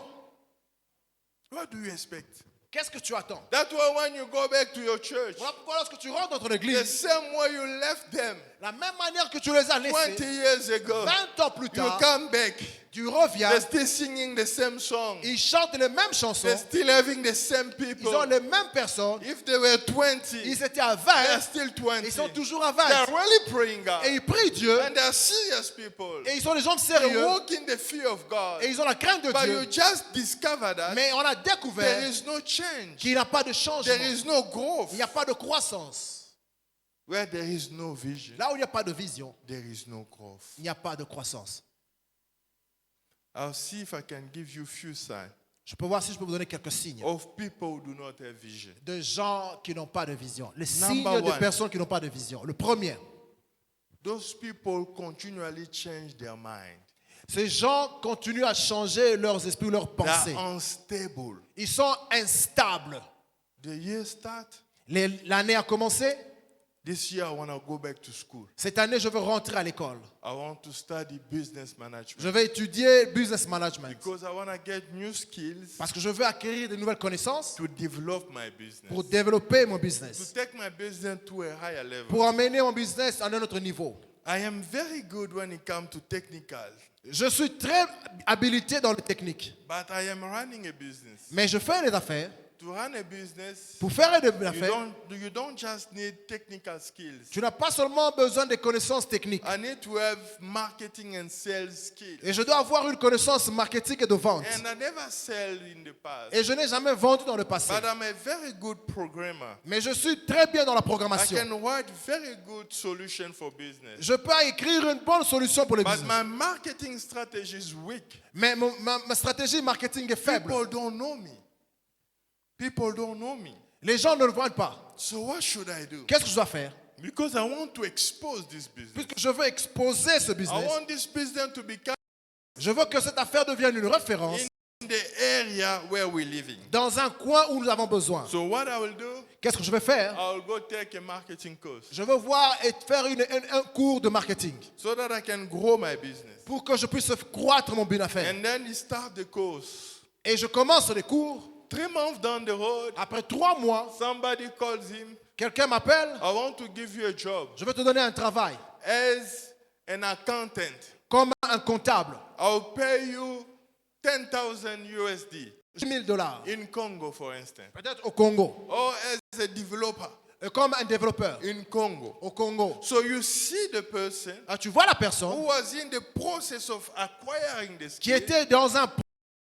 What do you expect? Qu'est-ce que tu attends? That's why when you go back to your church, Voilà pourquoi lorsque tu rentres dans ton the église, same way you left them la même manière que tu les as 20 laissés, years ago, 20 ans plus you tard, come back. tu reviens, They're still singing the same song. ils chantent les mêmes chansons, They're still having the same ils ont people. les mêmes personnes, If they were 20, ils étaient à they're 20, still 20. ils sont toujours à They're 20. really praying God. Et ils prient Dieu, And they're serious people. et ils sont des gens They sérieux, walk in the fear of God. et ils ont la crainte de But you Dieu. just discover that Mais on a there découvert is no change. qu'il n'y a pas de There changement, is no growth. il n'y a pas de croissance. Where there is no vision, Là où il n'y a pas de vision, there is no growth. il n'y a pas de croissance. I'll see if I can give you few signs Je peux voir si je peux vous donner quelques signes of people who do not have vision. de gens qui n'ont pas de vision. Les Number signes de one. personnes qui n'ont pas de vision. Le premier, Those people continually change their mind. ces gens continuent à changer leurs esprits, leurs They pensées. are unstable. Ils sont instables. The year start. L'année a commencé. This year I want to go back to school. Cette année, je veux rentrer à l'école. I want to study business management. Je vais étudier business management. Because I want to get new skills Parce que je veux acquérir de nouvelles connaissances to develop my business. pour développer mon To business. take my business to a higher level. Pour amener mon business à un autre niveau. I am very good when it comes to technical, Je suis très habilité dans le technique. but I am running a business. Mais je fais des affaires. To run a business, Pour faire des you affaires, don't just need technical skills. tu n'as pas seulement besoin de connaissances techniques. I need to have marketing and sales skills. Et je dois avoir une connaissance marketing et de vente. And I never sell in the past. Et je n'ai jamais vendu dans le passé. But I'm a very good programmer. Mais je suis très bien dans la I programmation. can write very good solution for business. Je peux écrire une bonne solution pour le But business. my marketing strategy is weak. Mais ma stratégie marketing est faible. People don't know me. People don't know me. Les gens ne le voient pas. So what should I do? Qu'est-ce que je dois faire? Because I want to expose this business. Puisque je veux exposer ce I business, want this business to become je veux que cette affaire devienne une référence in the area where we're living. dans un coin où nous avons besoin. So what I will do, Qu'est-ce que je vais faire? I will go take a marketing course Je veux voir et faire un cours de marketing so that I can grow my business. pour que je puisse croître mon business d'affaires. And then you start the course. Et je commence les cours. 3 months down the road, Après 3 mois, somebody calls him, quelqu'un m'appelle. I want to give you a job Je vais te donner un travail as an accountant. comme un comptable. I'll pay you 10,000 USD $10 000. in Congo, for instance. Peut-être au Congo. Or as a developer. comme un développeur in Congo. au Congo. So you see the person Ah, tu vois la who personne was in the process of acquiring the qui skill était dans un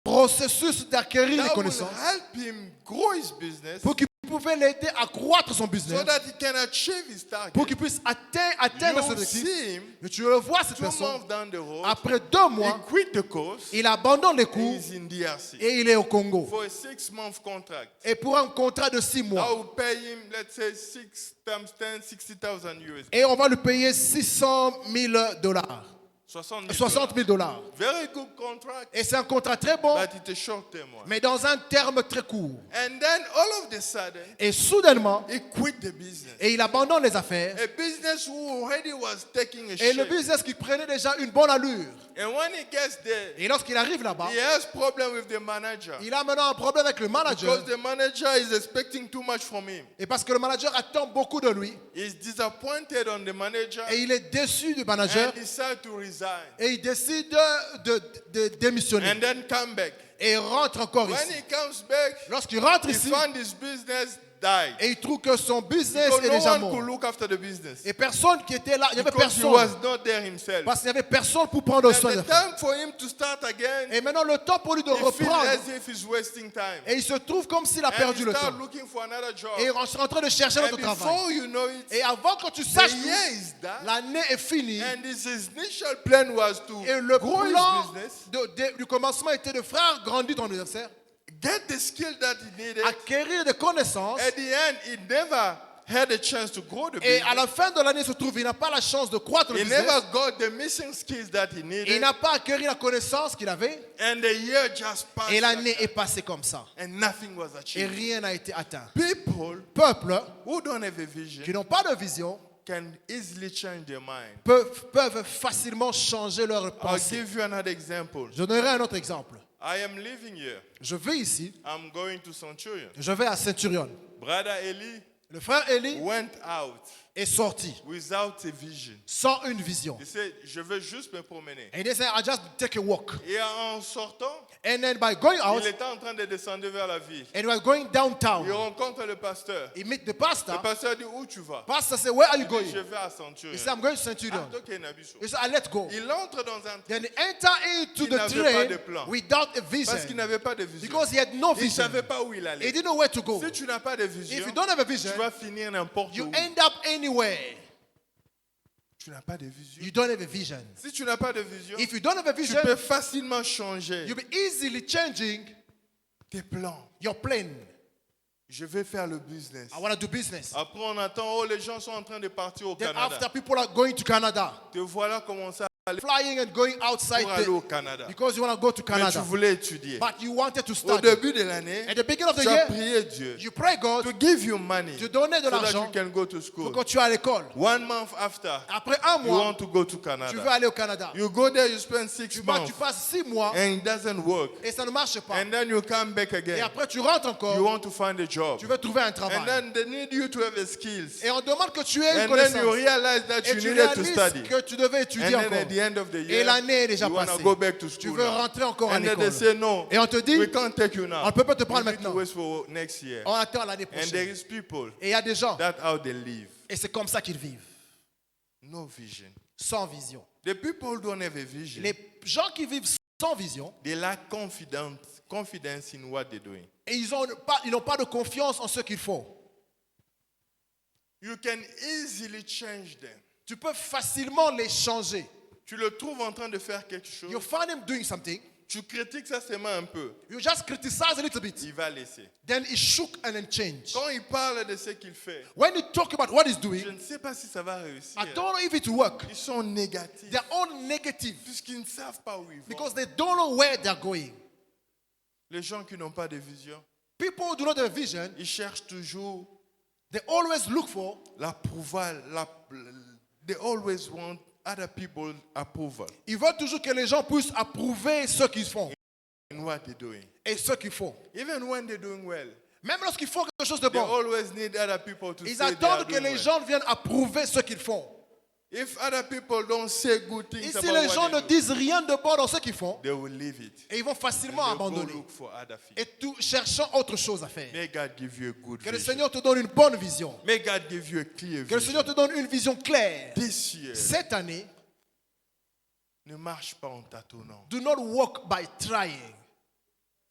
processus d'acquérir les that will connaissances help him grow his business pour qu'il pouvait l'aider à croître son so business, that he can achieve his target. pour qu'il puisse atteindre son You objectif. see him Mais tu le vois, cette 2 personne, months down the road, après 2 he mois, quit the course, il abandonne les and cours he's in DRC et il est au Congo. for a 6-month contract. Et pour un contrat de 6 I mois. will pay him, let's say, 6 times 10, 60,000 USD. Et on va lui payer $600 000. 60 000 dollars. Very good contract, Et c'est un contrat très bon, but it's a short term one. mais dans un terme très court. And then all of a sudden, Et soudainement, he quit the business. et il abandonne les affaires. A business who already was taking a Et le shape. business qui prenait déjà une bonne allure. And when he gets there, Et lorsqu'il arrive là-bas, he has problem with the manager. il a maintenant un problème avec le manager. Because the manager is expecting too much from him. Et parce que le manager attend beaucoup de lui. He's disappointed on the manager Et il est déçu du manager. and decides to resign. Et il décide de démissionner. And then come back. Et il rentre encore When ici. he comes back, Lorsqu'il rentre he ici, found his business died. et il trouve que son business Because est no déjà one mort. could look after the business. Et personne qui était là, il n'y avait Because he personne. was not there himself. Parce qu'il n'y avait personne pour prendre soin And de the lui. time for him to start again, Et maintenant, le temps pour lui de he feels reprendre. as if he's wasting time. Et il se trouve comme s'il a And perdu he le start temps. looking for another job. Et il est en train de chercher And notre travail. before you know it, Et avant que tu the saches year tout, is done. l'année est finie. And his initial plan was to Et le grow his plan business, du commencement était de faire grandir ton adversaire, get the skill that he needed. acquérir des connaissances. At the end, he never had a chance to grow the Et business. à la fin de l'année, il se trouve, il n'a pas la chance de croître le He business. never got the missing skills that he Il needed. n'a pas acquéri la connaissance qu'il avait. And the year just passed. Et l'année like est passée comme ça. that, and nothing was Et achieved. rien n'a été atteint. People Peuple who don't have a vision qui n'ont pas de vision can easily change their mind. peuvent facilement changer leur I'll pensée. give you another example. Je donnerai un autre exemple. I am living here. Je vais ici, I'm going to Centurion. je vais à Centurion. Brother Eli Le frère Eli went out est sorti without a vision. sans une vision. He said, je veux juste me promener. And he said, I just take a walk. Et en sortant, And then by going out, il était en train de descendre vers la ville. and he was going Il downtown. rencontre le pasteur. He met the Le pastor. pasteur dit, où tu vas? Pastor said, where are you Il dit, going? je vais à He Centurion. said, I'm going to Ah, Centurion. ok, Nabiso. He said, let's go. Il entre dans un train Then he entered into Il the n'avait pas de train plan. without a parce qu'il vision. n'avait pas de vision. Because he had no Il ne vision. savait pas où il He allait. didn't know where to go. Si tu n'as pas de vision, If you don't have a vision, tu vas finir n'importe you où. end up anywhere. Tu n'as pas de vision. You don't have a vision. Si tu n'as pas de vision, If you don't have a tu vision, peux facilement changer you'll be easily changing tes plans. your plan. Je vais faire le business. I want to do business. Après, on attend, oh, les gens sont en train de partir au Then Canada. after people are going to Canada, Te voilà commencer à aller flying and going outside pour aller au the, Canada. because you want to go to Mais tu Canada. voulais étudier. But you wanted to Au study. début de l'année, At the beginning of the tu as year, prié Dieu you pray God to give you money to donner de so that l'argent you can go to pour school. que tu ailles à l'école. 1 month after, Après un you mois, want to go to tu veux Canada. aller au Canada. You go there, you spend 6 Tu months, passes 6 mois and it doesn't work. et ça ne marche pas. And then you come back Et again. après, tu rentres You encore. want to find a job. Tu veux trouver un And travail. then they need you to have the skills. Et on demande que tu aies une And then you connaissance. realize that Et you tu needed to réalises study. que tu devais And étudier then encore. at the end of the Et year, l'année est déjà you want to passée. go back to Tu school veux now. rentrer encore à And then they l'école. say, no, Et on te dit, we can't take you now. on ne peut pas te prendre You need to maintenant. wait for next year. On attend l'année And there prochaine. is people, Et il y a des gens, that's how they live. et c'est comme ça qu'ils vivent, No vision. sans vision. The people don't have a vision. Les gens qui vivent sans vision, They lack confidence in what they're doing. et ils n'ont pas de confiance en ce qu'ils font. You can easily change them. Tu peux facilement les changer. Tu le trouves en train de faire quelque chose. You find him doing something, Tu critiques ça seulement un peu. you just criticize a little bit. Il va laisser. Then he shook and then changed. Quand il parle de ce qu'il fait, When you talk about what he's je doing, ne sais pas si ça va réussir. I don't know if it will work. Ils sont négatifs. They're all negative Puisqu'ils ne savent pas où ils vont. because they don't know where they're going. Les gens qui n'ont pas de vision, People who do not have a vision, ils cherchent toujours they always look for, l'approval. They always want other people's approval ils veulent toujours que les gens puissent approuver ce qu'ils font in what they're doing. et ce qu'ils font. Even when they're doing well, Même lorsqu'ils font quelque chose de they bon, always need other people to ils say they are attendent que doing les well. gens viennent approuver ce qu'ils font. If other people don't say good Et things si about les gens what ne they do, disent rien de bon dans ce qu'ils font, they will leave it. et ils vont facilement They'll go abandonner. look for other things. Et tout, cherchant autre chose à faire. May God give you a good Que le vision. Seigneur te donne une bonne vision. May God give you a clear Que le vision. Seigneur te donne une vision claire. This year, Cette année, ne marche pas en tâtonnant. do not walk by trying.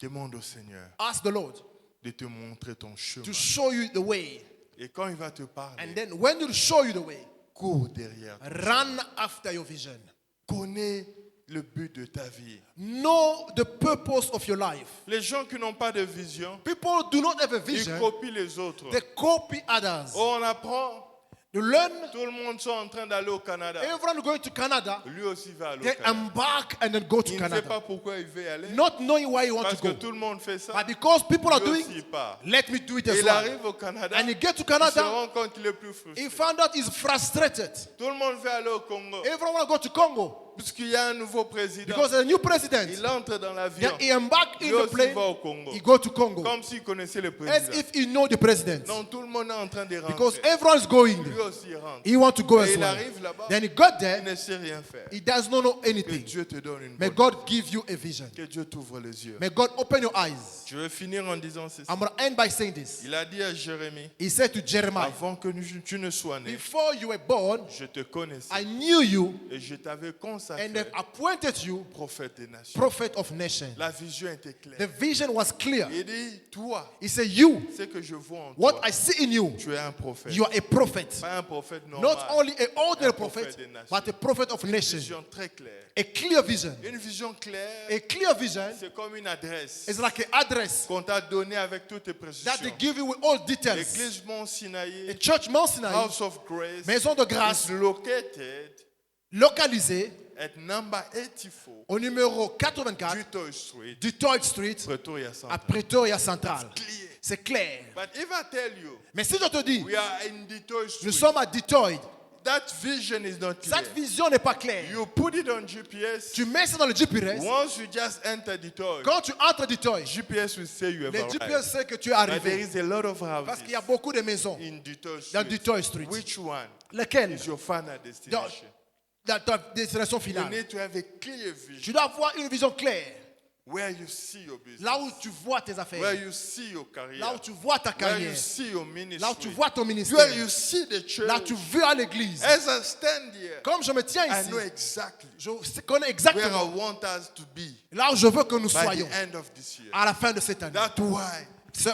Demande au Seigneur Ask the Lord de te montrer ton chemin. to show you the way. Et quand il va te parler, And then when you show you the way, cours derrière. run after your vision. Connais le but de ta vie. Know the purpose of your life. Les gens qui n'ont pas de vision, People do not have a ils vision. copient les autres. They copy others. Oh, on apprend, You learn, tout le monde sont en train d'aller au Canada. everyone going to Canada, Lui aussi va aller au they Canada. embark and then go to Il ne sait Canada. pas pourquoi il veut y aller. Not knowing why you want Parce to que go. tout le monde fait ça. But because people are Lui doing, aussi il part. let me do it Et as il well. arrive au Canada. And he get to Il se Canada, rend compte qu'il est plus frustré. he found out he's frustrated. Tout le monde veut aller au Congo. Everyone want to go to Congo Puisqu'il y a un nouveau président. because there's a new president. Il entre dans l'avion. Then he embark in Lui the aussi plane, va au Congo. he go to Congo. Comme s'il connaissait le As président. if he know the president. Non, tout le monde est en train de Because rentrer. everyone is going. Lui aussi il rentre. He want to go Et as il well. arrive là-bas. Then he got Il there. ne sait rien faire. He does not know Que anything. Dieu te donne une May bonne God give you a vision. Que Dieu t'ouvre les yeux. May God open your eyes. Je vais finir en disant ceci. I'm going to end by saying this. Il a dit à Jérémie, He said to Jeremiah, avant que tu ne sois né, before you were born, je te connaissais I knew you et je t'avais consacré and have appointed you prophète des nations. prophet of nations. La vision était The claire. vision was clear. Il dit, toi, He said, you, ce que je vois en what toi, I see in you, tu es un prophète. you are a prophet. Pas un prophète normal. Not only an ordinary Un prophète prophet, des nations. but a prophet of Une nations. vision très claire. A clear vision. Une vision claire, A clear vision c'est comme une adresse is like an address qu'on t'a donnée avec toutes tes that précisions. they give you with all details. L'église Mont A Sinaï, church Mount Sinai, House of Grace, maison de is grâce, located localisée at number 84 au numéro 84 Dutoy Street, du Toy Street Pretoria à Centre. Pretoria Central. Clear. C'est clair. But if I tell you, Mais si je te dis, we are in Dutoy nous Street, sommes à Detroit, that vision is not clear. cette vision n'est pas claire. You put it on GPS. Tu mets ça dans le GPS. Once you just enter Detroit, Quand tu entres à Detroit, GPS will say you have le arrived. GPS sait que tu es But there arrivé. is a lot of Parce qu'il y houses a beaucoup de maisons in Detroit dans Street. Detroit Street. Which one Lequel? is your final destination? Dans ta destination You finale. need to have a clear vision Tu dois avoir une vision claire. where you see your business, Là où tu vois tes where affaires. you see your career, Là où tu vois ta where carrière. you see your ministry, Là où tu vois ton where ministère. you see the church. Là où tu vas à l'église. As I stand here, Comme je me tiens I ici, know exactly je connais where I exactement want us to be là où je veux que nous by soyons the end of this year. à la fin de cette année. That's why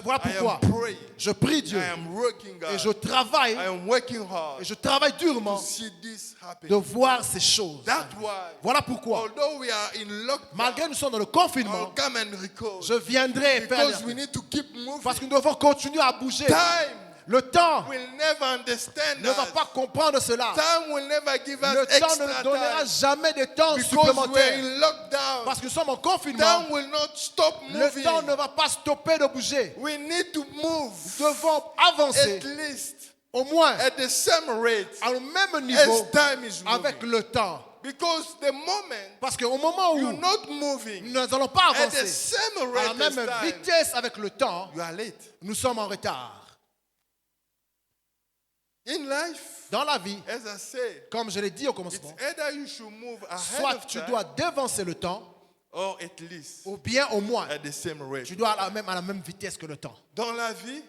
Voilà I pourquoi am praying. je prie Dieu I am working et je hard. travaille I am working hard et je travaille to durement see this happen. de voir ces choses. That's why, Voilà pourquoi, although we are in lockdown, malgré que nous sommes dans le I'll confinement, come and record je viendrai because we faire need to keep moving. parce que nous devons continuer à bouger. Time Le temps will never understand ne va us. pas comprendre cela. Time will never give us Le temps ne extra nous donnera time jamais de temps because we're supplémentaire. in lockdown. Parce que nous sommes en confinement. Time will not stop Le moving. temps ne va pas stopper de bouger. We need to move Nous devons avancer at least au moins at the same rate au même niveau as time is avec moving. le temps. Because the moment Parce qu'au moment you're où not moving nous n'allons pas at the avancer same à la rate même as time, vitesse avec le temps, you are late. nous sommes en retard. In life, Dans la vie, as I said, comme je l'ai dit au it's commencement, either you should move ahead soit of tu time dois devancer le temps, or at least ou bien au moins, at the same rate. tu dois aller à la même vitesse que le temps. Dans la vie,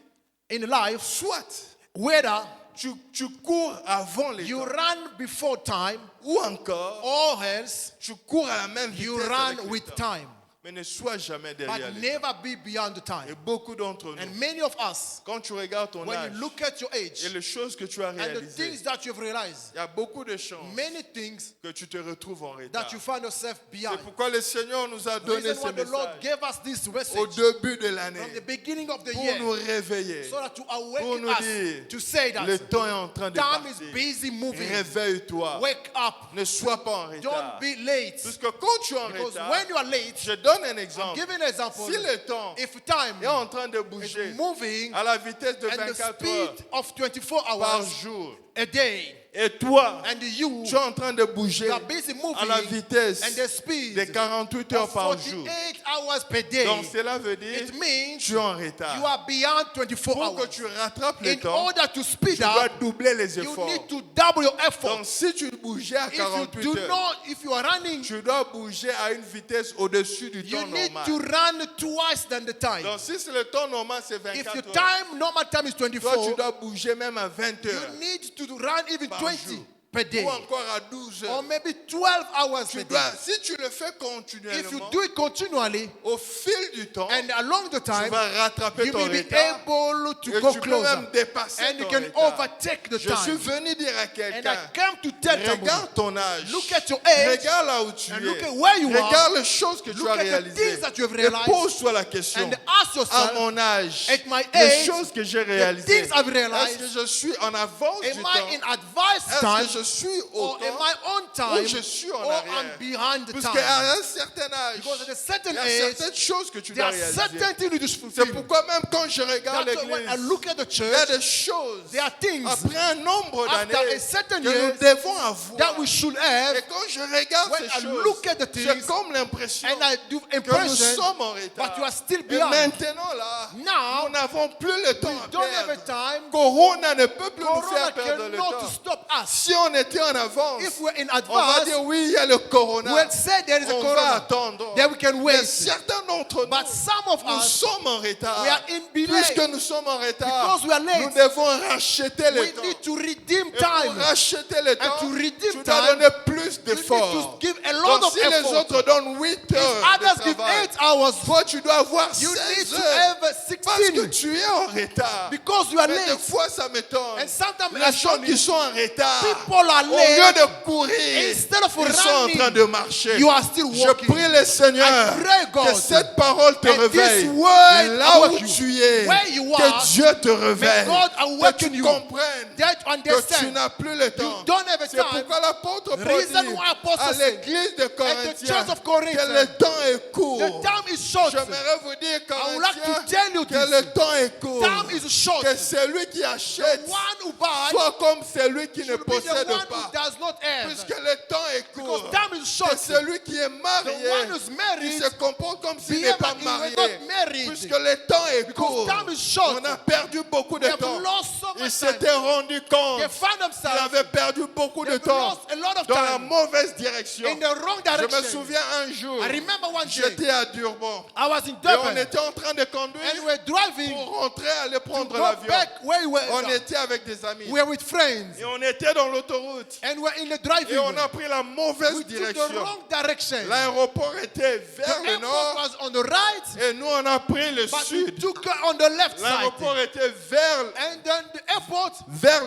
In life, soit whether tu cours avant les you temps, run before time ou encore or else tu cours à la même you vitesse avec run le with temps. time. Mais ne sois jamais But derrière les temps. never be beyond the Et time. beaucoup d'entre nous, And many of us, quand tu regardes ton when âge you look at your age et les choses que tu as and the réalisées, things that you've realized, il y a beaucoup de chances many things que tu te retrouves en retard. that you find yourself beyond. C'est pourquoi le Seigneur nous a The donné reason ce why the Lord message gave us this au message début de from the l'année beginning of the pour year nous réveiller. so that to Pour awaken nous us dire, to say that le temps est en train de time is partir. busy moving. Réveille-toi. Wake up. Ne sois pas en Don't retard. be late. Puisque quand tu es en Because retard, when you are late, je donne un I'm exemple. giving an example. Si le temps If time est en train de is bouger moving à la vitesse de and the 24 speed heures of 24 par hours jour, a day, et toi, and you tu es en train de bouger are busy à la moving vitesse and the speed de 48 heures of par jour, 48 hours per day, Donc cela veut dire it means tu es en retard. you are beyond 24 Pour que hours. tu rattrapes le In temps, order to speed tu dois up, doubler les you efforts. need to double your effort. Donc si tu bougeais à If you 48 do heures, not, if you are running, tu dois bouger à une vitesse au-dessus du you temps need normal. to run twice than the time. Donc si c'est le temps normal, c'est If 24 your heures. time, normal time is Toi, tu 24, dois bouger même à 20 you heures. need to run even Par 20 jour. per day. Ou encore à 12 Or heures. maybe 12 hours Tu per dois, day. si tu le fais If you continuellement, do it continually au fil du temps, and along the tu time, vas rattraper you ton may be retard. able to Et go tu peux closer. même dépasser And you ton can retard. overtake the Je suis time. venu dire à And quelqu'un, I came to tell somebody, regarde ton âge, look at your age, regarde là où tu and es, look at where you are, regarde les choses que tu look as at the réalisées, things that you have et realized, pose-toi la question, and ask à yourself, mon âge, at my les age, choses que j'ai the réalisées, things I've est-ce realized, que je suis en avance du am temps, I in advice est-ce time, que je suis au or am temps, I on ou time, je suis en or I'm arrière? behind the Parce time? qu'à un certain âge, Because at a il certain y a age, certaines choses que tu there dois are réaliser. certain things you need to C'est fulfill. pourquoi même quand je regarde That's why when I l'église, look at the il y a church, des choses, there are things après un nombre after d'années, a certain que nous years devons avoir. that we should have, Et quand je regarde when ces I choses, look at the j'ai things, comme l'impression and I do que nous impression, sommes en retard. but you are still Et behind. maintenant là, Now, nous n'avons plus le temps we à don't have a perdre. time. Corona ne peut plus nous Corona faire perdre le cannot temps. stop us. Si on était en avance, If we're in on va advance, dire oui, il y a le corona. we'll say there is a On va corona. attendre. Then we can Mais wait. certains d'entre But nous, some of nous us, sommes en retard. we are in delay. Puisque nous sommes en retard, Because we are late. nous devons racheter le we temps. need to redeem Et pour time. racheter le temps, to redeem tu dois time, donner plus You need d'efforts. to give a lot Donc of si les effort. autres donnent 8 If heures others de give travail, 8 hours, toi tu dois avoir you 16 need to heures. have Parce que 16 tu es en retard. because you are Mais des late. fois ça m'étonne. And sometimes Les gens qui sont en retard, people are au lieu late. de courir, Instead of ils sont en running, train de marcher. you are still Je walking. prie le Seigneur I pray, God, que cette parole te and réveille. this word Là où awake you. tu es, Where you que are, Dieu te réveille. God Que awaken tu you. comprennes That you que tu understand. n'as plus le temps. don't have a C'est time. pourquoi l'apôtre Paul Reason dit why Apostle à said, l'église de at the Corinthiens church of Corinth, que le temps est court. The time is short. J'aimerais vous dire, I would like to Corinthiens, tell you que this. le temps est court. Time is short. Que celui qui achète The one who buys soit comme celui qui ne should be the possède one who pas. does not have. Puisque le temps est court. Because time is Que short. celui qui est marié, The one who's married, il se comporte comme s'il behave n'est pas like he was marié. not married. Puisque le temps est court. time is short. On a perdu beaucoup de They have temps. lost so Il much s'était time. rendu compte They found qu'il themselves avait perdu beaucoup de they've temps lost a lot of dans la time mauvaise direction. in the wrong Je me direction. souviens un jour, I remember one day j'étais à Durban I was in et on Durban était en train de conduire and we were driving pour rentrer, aller to prendre go l'avion. back where we were. On était avec des amis We were with friends et on était dans l'autoroute and we're in the et driving. on a pris la mauvaise We took the direction. wrong direction. L'aéroport était The vers le airport nord was on the right, et nous on a pris le but we sud. took on the left side. L'aéroport était vers And then the airport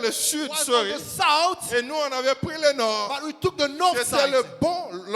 le sud, was on sorry. the south, Et nous on avait pris le nord. but we took the north C'était side. le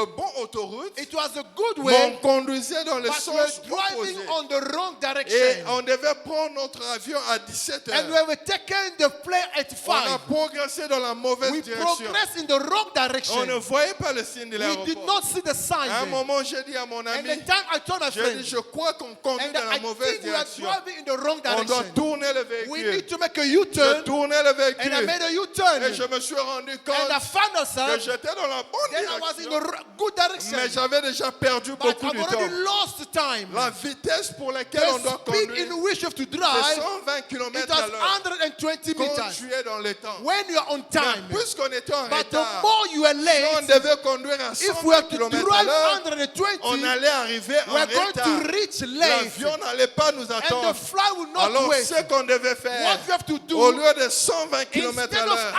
bon autoroute. It was a good Mais on way, conduisait dans le but we sens were driving opposé. on the wrong Et direction. on devait prendre notre avion à 17 And we heures. were taking the plane at On a 5. progressé dans la mauvaise We direction. progressed in the wrong On ne direction. voyait pas le signe de We did l'aéroport. not see the sign. À un there. moment, j'ai dit à mon And ami, the time I told my j'ai friend, dit, je crois qu'on conduit and dans la I mauvaise think we are direction. driving in the wrong On doit direction. tourner le We véhicule. need to make a Je U-turn. tournais le And I véhicule. made a U-turn. Et je me suis rendu And I compte found que myself, j'étais dans la bonne then I was in direction. the good direction. Mais j'avais déjà perdu But beaucoup I've de already temps. lost time. La vitesse pour laquelle on The doit speed conduire, in which you have to c'est drive, 120 it km was à l'heure. 120 Quand meters. tu es dans le temps. When you are on Mais time. puisqu'on était en But the retard, more you are si on late, devait conduire à if we 120 have to km à drive l'heure, 120, on allait arriver en we are going retard. to reach late. L'avion n'allait pas nous And attendre. the flight will not Alors wait. ce qu'on devait faire, What you have to au do, lieu de 120 km à instead l'heure, of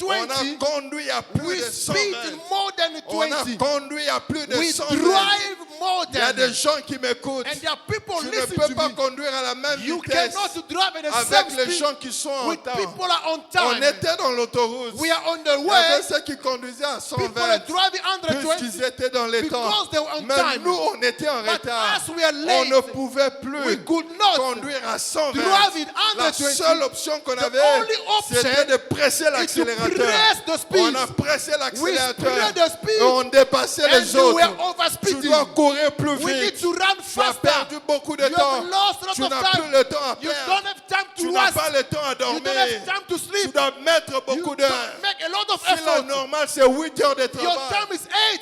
on a 120, conduit à plus we de speed 120. in more than On a 20. conduit à plus de We 120. drive more Il y a than. des gens qui m'écoutent. And there are people Tu ne listening peux to pas me. conduire à la même You vitesse cannot drive at the avec same les speed gens qui sont en with temps. people are on On time. était dans l'autoroute. We are on the Il y avait way. ceux qui conduisaient à People are 120 driving puisqu'ils 120 étaient dans les temps. because they were on Mais time. nous, on était en But retard. us, we are On late. ne pouvait We plus could not conduire à 120. drive it La 120. seule option qu'on The avait, only option c'était de presser is to l'accélérateur. press the speed. On a pressé We l'accélérateur spread the speed. et on dépassait And les we were autres. Tu overspeeding. dois courir plus We need vite. to run Tu as faster. perdu beaucoup de You temps. have lost a Tu lot of n'as plus time. le temps à You perdre. don't have time to Tu to n'as rest. pas le temps à You don't dormir. have time to Tu sleep. dois mettre You beaucoup d'heures. don't make a lot of Si la effort. normale, c'est 8 heures de Your travail. time is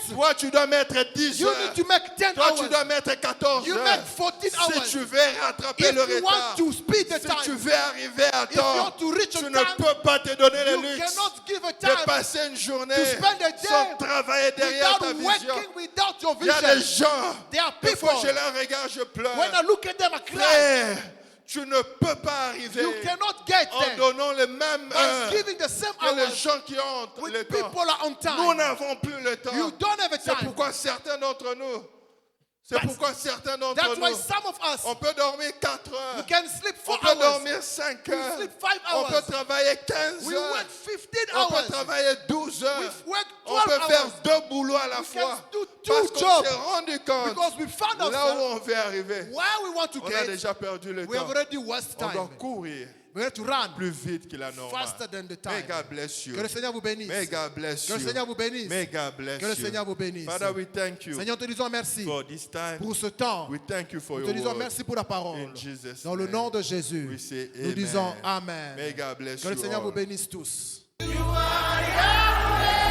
8. Toi, tu dois mettre 10 You heures. need to make 10 Toi, tu hours. dois mettre 14 You heures. make 14 Si hours. tu veux rattraper If le you retard, want to speed the si time, tu veux arriver à if you temps, want to reach tu on ne time, peux pas te donner le you luxe cannot give a de time passer une journée to spend a day sans travailler derrière ta without vision. working without your Il y a des vision. gens, There are des people, fois je les regarde, je pleure. when I look at them, I cry. Frère, tu ne peux pas arriver You cannot get en there donnant les mêmes by heures giving the same que les hours gens qui ont with le temps. people are on Nous time. n'avons plus le temps. You don't have a C'est time. pourquoi certains d'entre nous, c'est That's- pourquoi certains d'entre That's why nous, some of us, on peut dormir 4 you heures. can sleep On 4 peut hours. dormir 5 We heures. sleep 5 On hours. peut travailler 15 We heures. work 15 On peut hours. travailler 12 heures. We've worked On 12 peut faire hours. 2 boulots à la We fois. can do Parce 2 qu'on jobs. s'est rendu compte Because we found là où ourselves on veut arriver. where we want to On a get. déjà perdu le We have temps. already wasted On doit time. courir We have to run plus vite que la normale. faster than the May time. God bless you. Que le Seigneur vous bénisse. May God bless Que le you. Seigneur vous bénisse. May God bless Que le you. Seigneur vous bénisse. Father, we thank you Seigneur, te disons merci for this time. pour ce temps. We thank you for Nous your te disons word. merci pour la parole. In Jesus' Dans le name. nom de Jésus, We say nous amen. disons Amen. May God bless Que le you Seigneur all. vous bénisse tous. You are Yahweh.